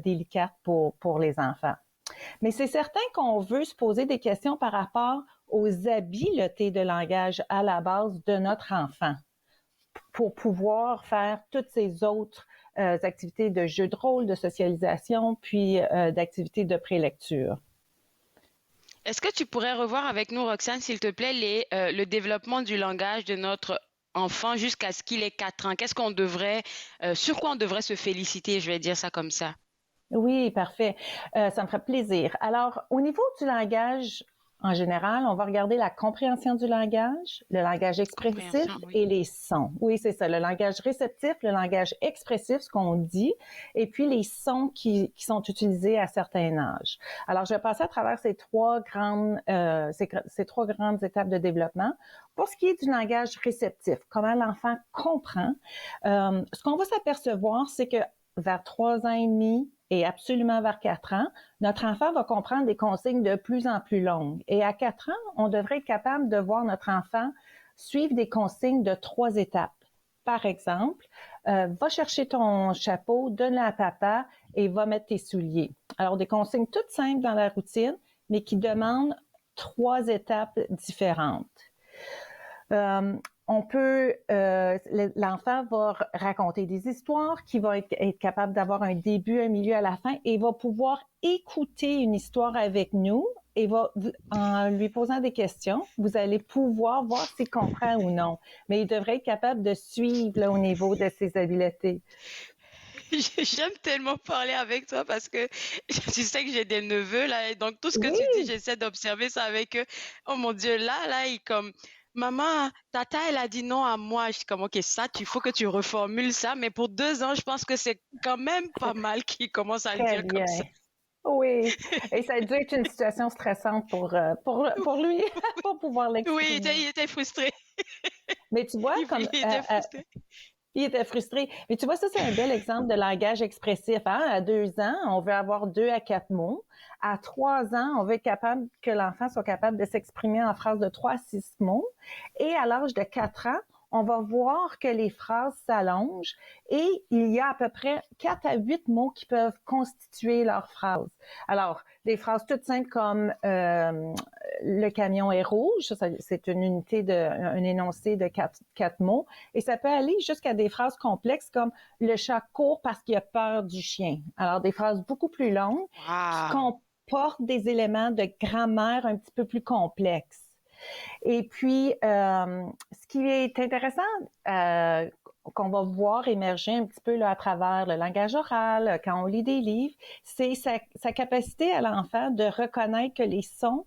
délicate pour les enfants. Mais c'est certain qu'on veut se poser des questions par rapport aux habiletés de langage à la base de notre enfant pour pouvoir faire toutes ces autres activités de jeu de rôle, de socialisation, puis d'activités de prélecture. Est-ce que tu pourrais revoir avec nous, Roxane, s'il te plaît, le développement du langage de notre enfant jusqu'à ce qu'il ait 4 ans? Qu'est-ce qu'on devrait, sur quoi on devrait se féliciter, je vais dire ça comme ça? Oui, parfait. Ça me ferait plaisir. Alors, au niveau du langage, en général, on va regarder la compréhension du langage, le langage expressif et les sons. Oui, c'est ça, le langage réceptif, le langage expressif, ce qu'on dit, et puis les sons qui sont utilisés à certains âges. Alors, je vais passer à travers ces trois grandes étapes de développement. Pour ce qui est du langage réceptif, comment l'enfant comprend, ce qu'on va s'apercevoir, c'est que vers 3 ans et demi, et absolument vers 4 ans, notre enfant va comprendre des consignes de plus en plus longues. Et à 4 ans, on devrait être capable de voir notre enfant suivre des consignes de 3 étapes. Par exemple, va chercher ton chapeau, donne-le à papa et va mettre tes souliers. Alors, des consignes toutes simples dans la routine, mais qui demandent 3 étapes différentes. L'enfant va raconter des histoires, qui va être capable d'avoir un début, un milieu à la fin, et va pouvoir écouter une histoire avec nous, et en lui posant des questions, vous allez pouvoir voir s'il comprend ou non. Mais il devrait être capable de suivre là, au niveau de ses habiletés. J'aime tellement parler avec toi parce que tu sais que j'ai des neveux, là, et donc tout ce que tu dis, j'essaie d'observer ça avec eux. Oh mon Dieu, là, il comme... Maman, tata, elle a dit non à moi. Je suis comme, OK, ça, il faut que tu reformules ça. Mais pour 2 ans, je pense que c'est quand même pas mal qu'il commence à le dire comme ça. Oui, et ça a dû être une situation stressante pour lui, pour pouvoir l'exprimer. Oui, il était frustré. Mais tu vois, il était frustré. Il était frustré. Mais tu vois, ça, c'est un bel exemple de langage expressif. Hein? À 2 ans, on veut avoir 2 à 4 mots. À 3 ans, on veut être capable que l'enfant soit capable de s'exprimer en phrases de 3 à 6 mots. Et à l'âge de 4 ans, on va voir que les phrases s'allongent et il y a à peu près 4 à 8 mots qui peuvent constituer leur phrase. Alors, des phrases toutes simples comme le camion est rouge, ça, c'est une unité un énoncé de 4 mots. Et ça peut aller jusqu'à des phrases complexes comme le chat court parce qu'il a peur du chien. Alors, des phrases beaucoup plus longues qui comportent des éléments de grammaire un petit peu plus complexes. Et puis, ce qui est intéressant, qu'on va voir émerger un petit peu là, à travers le langage oral, quand on lit des livres, c'est sa capacité à l'enfant de reconnaître que les sons,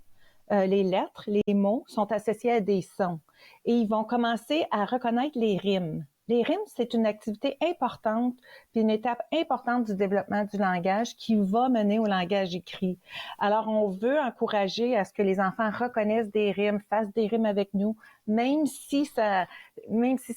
les lettres, les mots sont associés à des sons. Et ils vont commencer à reconnaître les rimes. Les rimes, c'est une activité importante, puis une étape importante du développement du langage qui va mener au langage écrit. Alors, on veut encourager à ce que les enfants reconnaissent des rimes, fassent des rimes avec nous, même si ça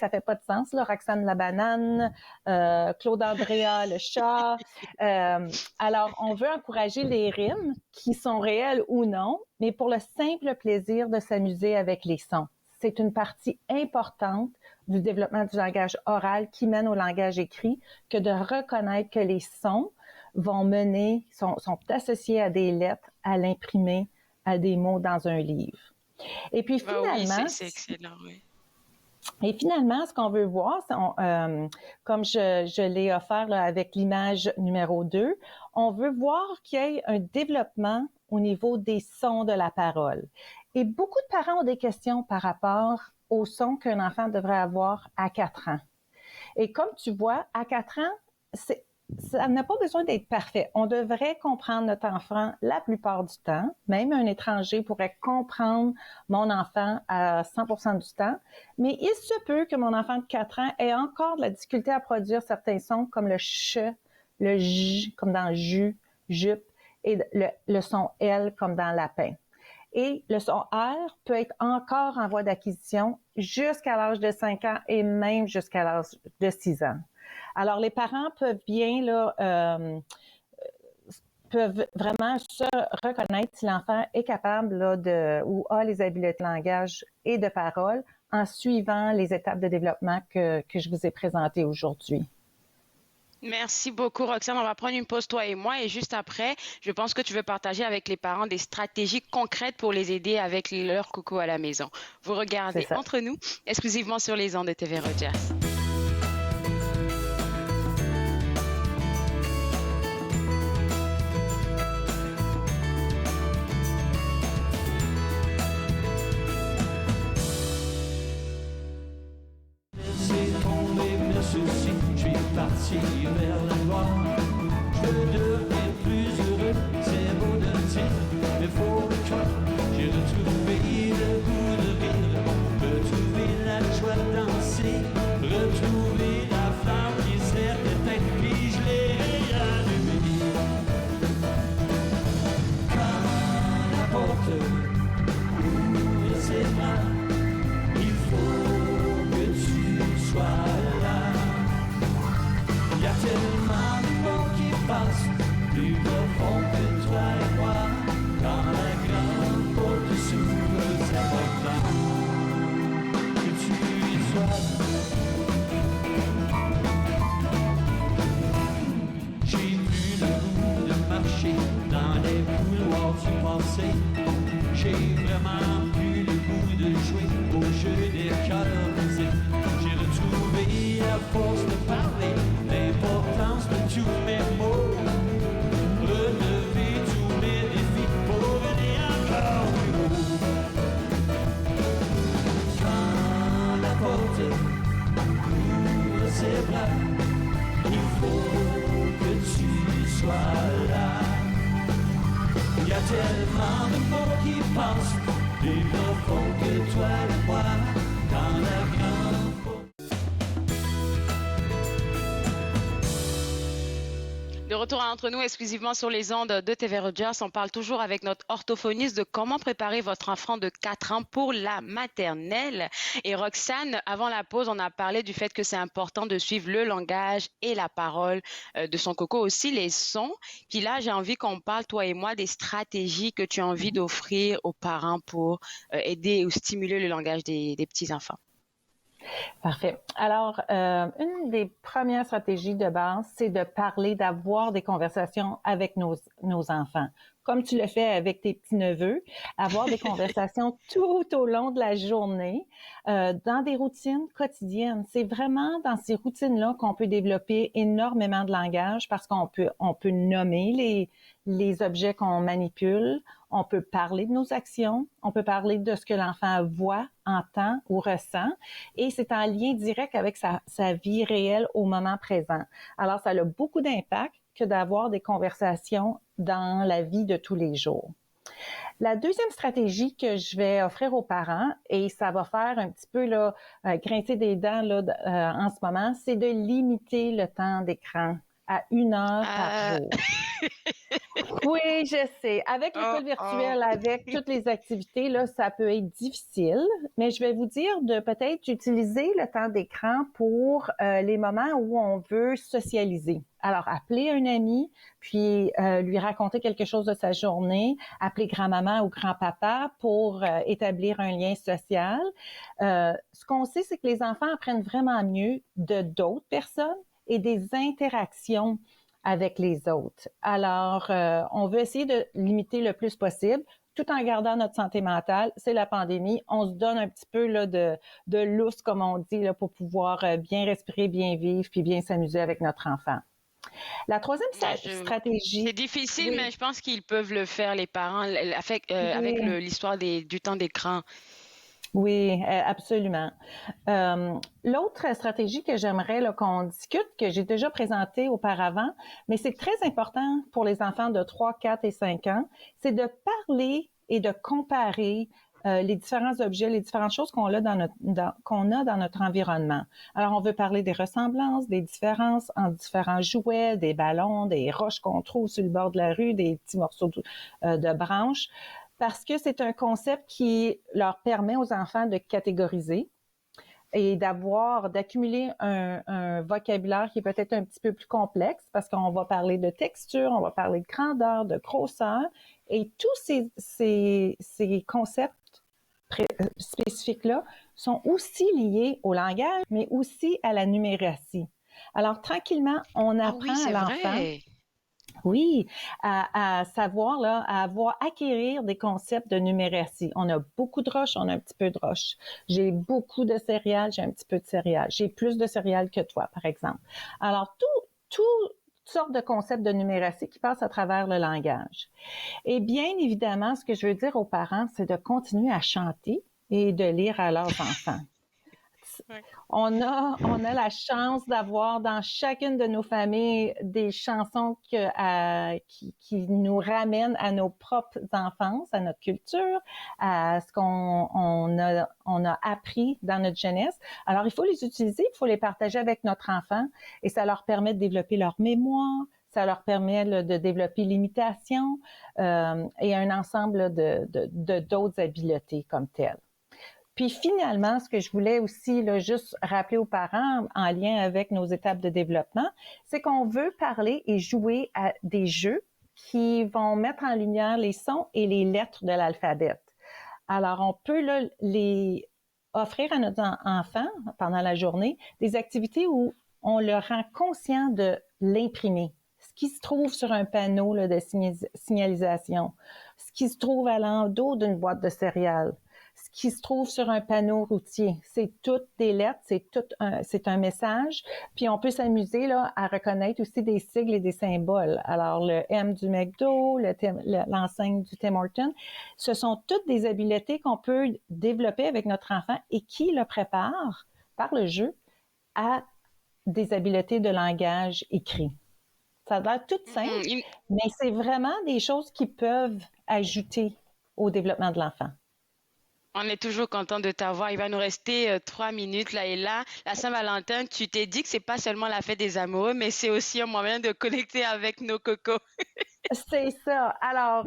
fait pas de sens, là, Roxane la banane, Claude Andrea le chat. Alors, on veut encourager les rimes qui sont réelles ou non, mais pour le simple plaisir de s'amuser avec les sons. C'est une partie importante du développement du langage oral qui mène au langage écrit que de reconnaître que les sons sont associés à des lettres, à l'imprimé, à des mots dans un livre. Et puis finalement... Oui, c'est excellent, oui. Et finalement, ce qu'on veut voir, comme je l'ai offert là, avec l'image numéro 2, on veut voir qu'il y ait un développement au niveau des sons de la parole. Et beaucoup de parents ont des questions par rapport aux sons qu'un enfant devrait avoir à 4 ans. Et comme tu vois, à 4 ans, ça n'a pas besoin d'être parfait. On devrait comprendre notre enfant la plupart du temps. Même un étranger pourrait comprendre mon enfant à 100% du temps. Mais il se peut que mon enfant de 4 ans ait encore de la difficulté à produire certains sons comme le ch, le j, comme dans jus, jupe, et le son L comme dans lapin. Et le son R peut être encore en voie d'acquisition jusqu'à l'âge de 5 ans et même jusqu'à l'âge de 6 ans. Alors, les parents peuvent bien peuvent vraiment se reconnaître si l'enfant est capable ou a les habiletés de langage et de parole en suivant les étapes de développement que je vous ai présentées aujourd'hui. Merci beaucoup, Roxane. On va prendre une pause, toi et moi, et juste après, je pense que tu veux partager avec les parents des stratégies concrètes pour les aider avec leur coco à la maison. Vous regardez Entre nous, exclusivement sur les ondes de TV Rogers. Parti vers la gloire, je veux devenir plus heureux, c'est beau de dire, mais faut le croire. J'ai retrouvé le goût de rire, retrouvé la joie de danser, retrouvé la flamme qui sert de tête, puis je l'ai allumée. Quand la porte ouvre ses bras, il faut que tu sois là. Il y a tellement de mots qui passent, plus profond que toi et moi. Quand la grande porte s'ouvre, c'est important que tu y sois. J'ai plus le goût de marcher dans les couloirs du passé. J'ai vraiment plus le goût de jouer au jeu des cœurs brisés. J'ai retrouvé la force de parler, l'importance de tous mes mots, relever tous mes défis pour venir encore plus haut. Quand la porte ouvre ses bras, il faut que tu sois là. Il y a tellement de mots qui passent, plus profonds que toi et moi, dans la grande porte. De retour entre nous exclusivement sur les ondes de TV Rogers, on parle toujours avec notre orthophoniste de comment préparer votre enfant de 4 ans pour la maternelle. Et Roxane, avant la pause, on a parlé du fait que c'est important de suivre le langage et la parole de son coco, aussi les sons. Puis là, j'ai envie qu'on parle, toi et moi, des stratégies que tu as envie d'offrir aux parents pour aider ou stimuler le langage des petits-enfants. Parfait. Alors, une des premières stratégies de base, c'est de parler, d'avoir des conversations avec nos enfants. Comme tu le fais avec tes petits-neveux, avoir des conversations tout au long de la journée, dans des routines quotidiennes. C'est vraiment dans ces routines-là qu'on peut développer énormément de langage parce qu'on peut nommer les objets qu'on manipule, on peut parler de nos actions, on peut parler de ce que l'enfant voit, entend ou ressent, et c'est en lien direct avec sa vie réelle au moment présent. Alors, ça a beaucoup d'impact que d'avoir des conversations dans la vie de tous les jours. La deuxième stratégie que je vais offrir aux parents, et ça va faire un petit peu grincer des dents en ce moment, c'est de limiter le temps d'écran à 1 heure par jour. Oui, je sais. Avec l'école virtuelle, avec toutes les activités, là, ça peut être difficile. Mais je vais vous dire de peut-être utiliser le temps d'écran pour les moments où on veut socialiser. Alors, appeler un ami, puis lui raconter quelque chose de sa journée, appeler grand-maman ou grand-papa pour établir un lien social. Ce qu'on sait, c'est que les enfants apprennent vraiment mieux de d'autres personnes et des interactions avec les autres. Alors, on veut essayer de limiter le plus possible, tout en gardant notre santé mentale. C'est la pandémie. On se donne un petit peu là, de lousse, comme on dit, là, pour pouvoir bien respirer, bien vivre, puis bien s'amuser avec notre enfant. La troisième stratégie... C'est difficile, mais je pense qu'ils peuvent le faire, les parents, avec l'histoire du temps d'écran. Oui, absolument. L'autre stratégie que j'aimerais qu'on discute, que j'ai déjà présentée auparavant, mais c'est très important pour les enfants de 3, 4 et 5 ans, c'est de parler et de comparer les différents objets, les différentes choses qu'on a dans notre environnement. Alors, on veut parler des ressemblances, des différences entre différents jouets, des ballons, des roches qu'on trouve sur le bord de la rue, des petits morceaux de branches, parce que c'est un concept qui leur permet aux enfants de catégoriser et d'accumuler un vocabulaire qui est peut-être un petit peu plus complexe, parce qu'on va parler de texture, on va parler de grandeur, de grosseur, et tous ces concepts spécifiques-là sont aussi liés au langage, mais aussi à la numératie. Alors, tranquillement, on apprend à l'enfant... Oui, à savoir, là, à acquérir des concepts de numératie. On a beaucoup de roches, on a un petit peu de roches. J'ai beaucoup de céréales, j'ai un petit peu de céréales. J'ai plus de céréales que toi, par exemple. Alors, toutes sortes de concepts de numératie qui passent à travers le langage. Et bien évidemment, ce que je veux dire aux parents, c'est de continuer à chanter et de lire à leurs enfants. On a la chance d'avoir dans chacune de nos familles des chansons qui nous ramènent à nos propres enfances, à notre culture, à ce qu'on a appris dans notre jeunesse. Alors, il faut les utiliser, il faut les partager avec notre enfant et ça leur permet de développer leur mémoire, ça leur permet de développer l'imitation et un ensemble d'autres habiletés comme telles. Puis finalement, ce que je voulais aussi juste rappeler aux parents en lien avec nos étapes de développement, c'est qu'on veut parler et jouer à des jeux qui vont mettre en lumière les sons et les lettres de l'alphabet. Alors, on peut les offrir à notre enfant pendant la journée des activités où on leur rend conscient de l'imprimer. Ce qui se trouve sur un panneau de signalisation, ce qui se trouve à l'endos d'une boîte de céréales, ce qui se trouve sur un panneau routier. C'est toutes des lettres, c'est un message. Puis on peut s'amuser là, à reconnaître aussi des sigles et des symboles. Alors le M du McDo, l'enseigne du Tim Hortons, ce sont toutes des habiletés qu'on peut développer avec notre enfant et qui le prépare par le jeu à des habiletés de langage écrit. Ça a l'air tout simple, mais c'est vraiment des choses qui peuvent ajouter au développement de l'enfant. On est toujours content de t'avoir. Il va nous rester 3 minutes là et là. La Saint-Valentin, tu t'es dit que c'est pas seulement la fête des amoureux, mais c'est aussi un moyen de connecter avec nos cocos. C'est ça. Alors,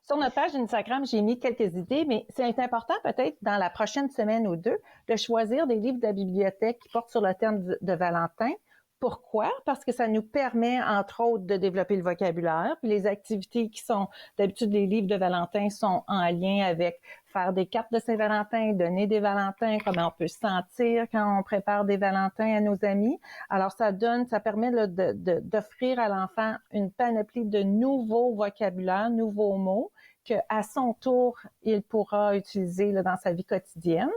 sur notre page Instagram, j'ai mis quelques idées, mais c'est important peut-être dans la prochaine semaine ou deux de choisir des livres de la bibliothèque qui portent sur le thème de Valentin. Pourquoi? Parce que ça nous permet, entre autres, de développer le vocabulaire. Puis les activités qui sont, d'habitude, les livres de Valentin sont en lien avec faire des cartes de Saint-Valentin, donner des Valentins, comment on peut se sentir quand on prépare des Valentins à nos amis. Alors, ça permet d'offrir à l'enfant une panoplie de nouveaux vocabulaires, nouveaux mots qu'à son tour, il pourra utiliser dans sa vie quotidienne.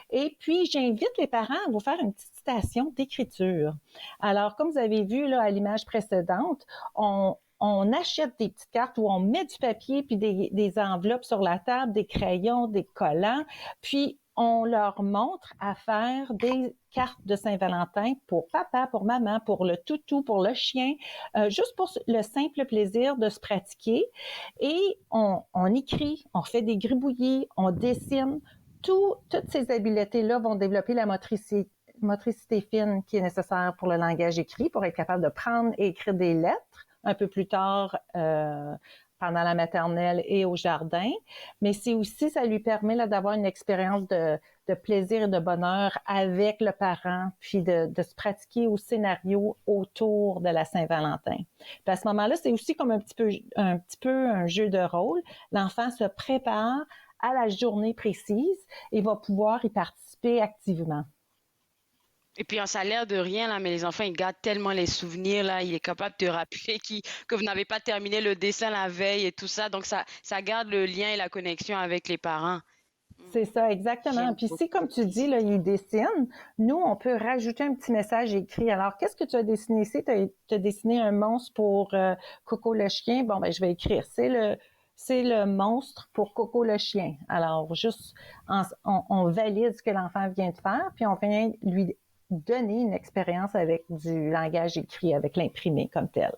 Et puis, j'invite les parents à vous faire une petite citation d'écriture. Alors, comme vous avez vu là, à l'image précédente, on achète des petites cartes où on met du papier puis des enveloppes sur la table, des crayons, des collants, puis on leur montre à faire des cartes de Saint-Valentin pour papa, pour maman, pour le toutou, pour le chien, juste pour le simple plaisir de se pratiquer. Et on écrit, on fait des gribouillis, on dessine. Toutes ces habiletés-là vont développer la motricité fine qui est nécessaire pour le langage écrit, pour être capable de prendre et écrire des lettres, un peu plus tard pendant la maternelle et au jardin. Mais c'est aussi, ça lui permet là, d'avoir une expérience de plaisir et de bonheur avec le parent, puis de se pratiquer au scénario autour de la Saint-Valentin. Puis à ce moment-là, c'est aussi comme un petit peu un jeu de rôle. L'enfant se prépare à la journée précise et va pouvoir y participer activement. Et puis, ça a l'air de rien, là, mais les enfants, ils gardent tellement les souvenirs, là. Il est capable de rappeler que vous n'avez pas terminé le dessin la veille et tout ça. Donc, ça garde le lien et la connexion avec les parents. C'est ça, exactement. Puis si, comme tu dis, là, il dessine, nous, on peut rajouter un petit message écrit. Alors, qu'est-ce que tu as dessiné ici? Tu as dessiné un monstre pour Coco le chien. Bon, ben je vais écrire. C'est le monstre pour Coco le chien. Alors, juste, on valide ce que l'enfant vient de faire, puis on vient lui donner une expérience avec du langage écrit, avec l'imprimé comme tel.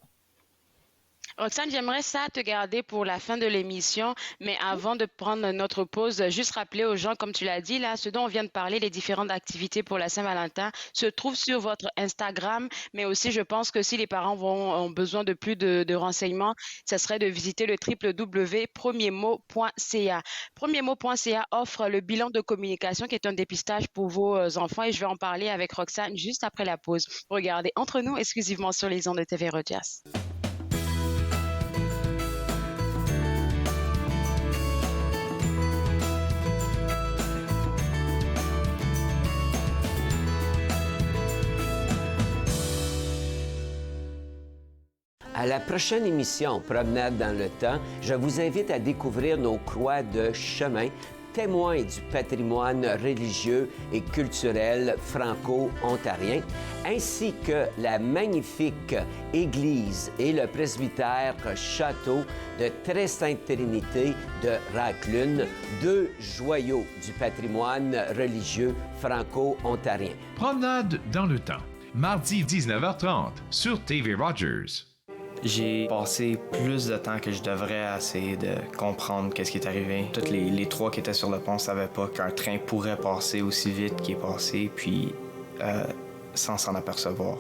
Roxane, j'aimerais ça te garder pour la fin de l'émission, mais avant de prendre notre pause, juste rappeler aux gens, comme tu l'as dit, là, ce dont on vient de parler, les différentes activités pour la Saint-Valentin, se trouvent sur votre Instagram, mais aussi, je pense que si les parents ont besoin de plus de renseignements, ça serait de visiter le www.premiermot.ca. Premiermot.ca offre le bilan de communication qui est un dépistage pour vos enfants et je vais en parler avec Roxane juste après la pause. Regardez Entre nous exclusivement sur les ondes de TV Rogers. À la prochaine émission Promenade dans le temps, je vous invite à découvrir nos croix de chemin, témoins du patrimoine religieux et culturel franco-ontarien, ainsi que la magnifique église et le presbytère château de Très Sainte Trinité de Raclune, deux joyaux du patrimoine religieux franco-ontarien. Promenade dans le temps, mardi 19h30 sur TV Rogers. J'ai passé plus de temps que je devrais à essayer de comprendre qu'est-ce qui est arrivé. Tous les trois qui étaient sur le pont ne savaient pas qu'un train pourrait passer aussi vite qu'il est passé, puis sans s'en apercevoir.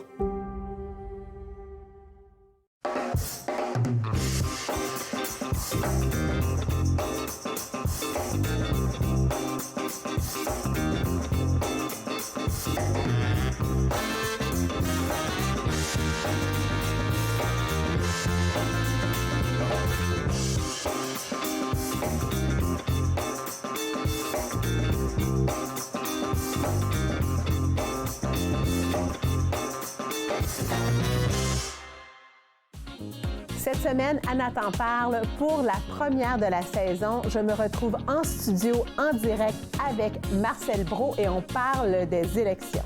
Cette semaine, Anna t'en parle. Pour la première de la saison, je me retrouve en studio, en direct avec Marcel Brault et on parle des élections.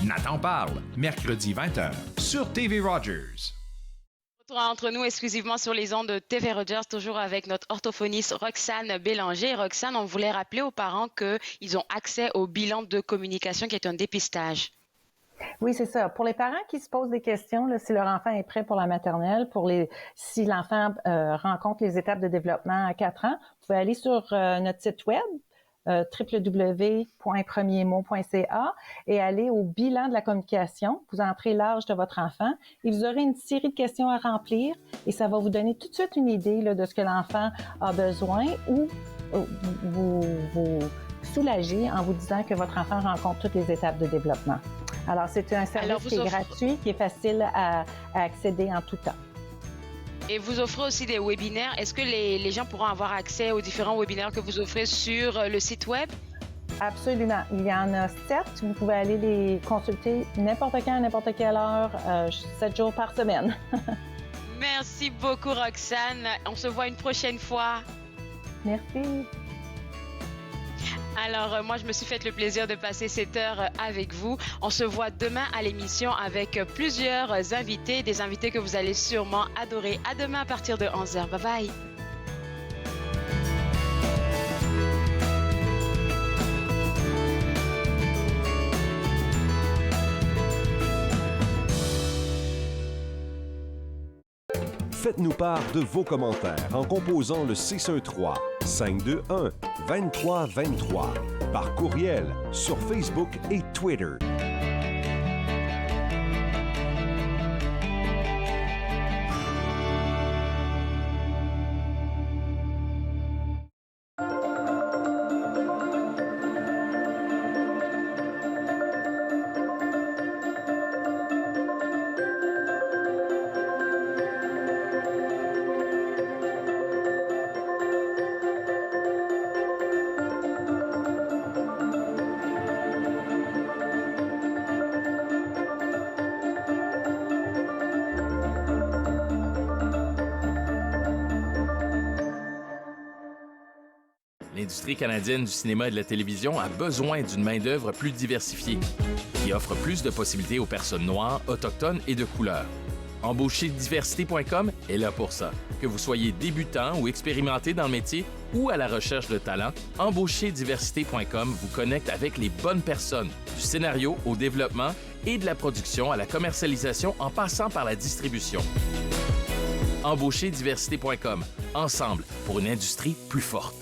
Nathan parle, mercredi 20h sur TV Rogers. Entre nous exclusivement sur les ondes de TV Rogers, toujours avec notre orthophoniste Roxane Bélanger. Roxane, on voulait rappeler aux parents qu'ils ont accès au bilan de communication qui est un dépistage. Oui, c'est ça. Pour les parents qui se posent des questions, là, si leur enfant est prêt pour la maternelle, si l'enfant rencontre les étapes de développement à 4 ans, vous pouvez aller sur notre site web, www.premiermot.ca et aller au bilan de la communication. Vous entrez l'âge de votre enfant et vous aurez une série de questions à remplir et ça va vous donner tout de suite une idée là, de ce que l'enfant a besoin ou vous soulager en vous disant que votre enfant rencontre toutes les étapes de développement. Alors, c'est un service qui est gratuit, qui est facile à accéder en tout temps. Et vous offrez aussi des webinaires. Est-ce que les gens pourront avoir accès aux différents webinaires que vous offrez sur le site web? Absolument. Il y en a 7. Vous pouvez aller les consulter n'importe quand, à n'importe quelle heure, 7 jours par semaine. Merci beaucoup, Roxane. On se voit une prochaine fois. Merci. Alors, moi, je me suis fait le plaisir de passer cette heure avec vous. On se voit demain à l'émission avec plusieurs invités, des invités que vous allez sûrement adorer. À demain à partir de 11h. Bye bye. Faites-nous part de vos commentaires en composant le 613-521-2323 par courriel sur Facebook et Twitter. L'industrie canadienne du cinéma et de la télévision a besoin d'une main-d'œuvre plus diversifiée, qui offre plus de possibilités aux personnes noires, autochtones et de couleur. Embaucherdiversité.com est là pour ça. Que vous soyez débutant ou expérimenté dans le métier ou à la recherche de talent, Embaucherdiversité.com vous connecte avec les bonnes personnes, du scénario au développement et de la production à la commercialisation en passant par la distribution. Embaucherdiversité.com, ensemble pour une industrie plus forte.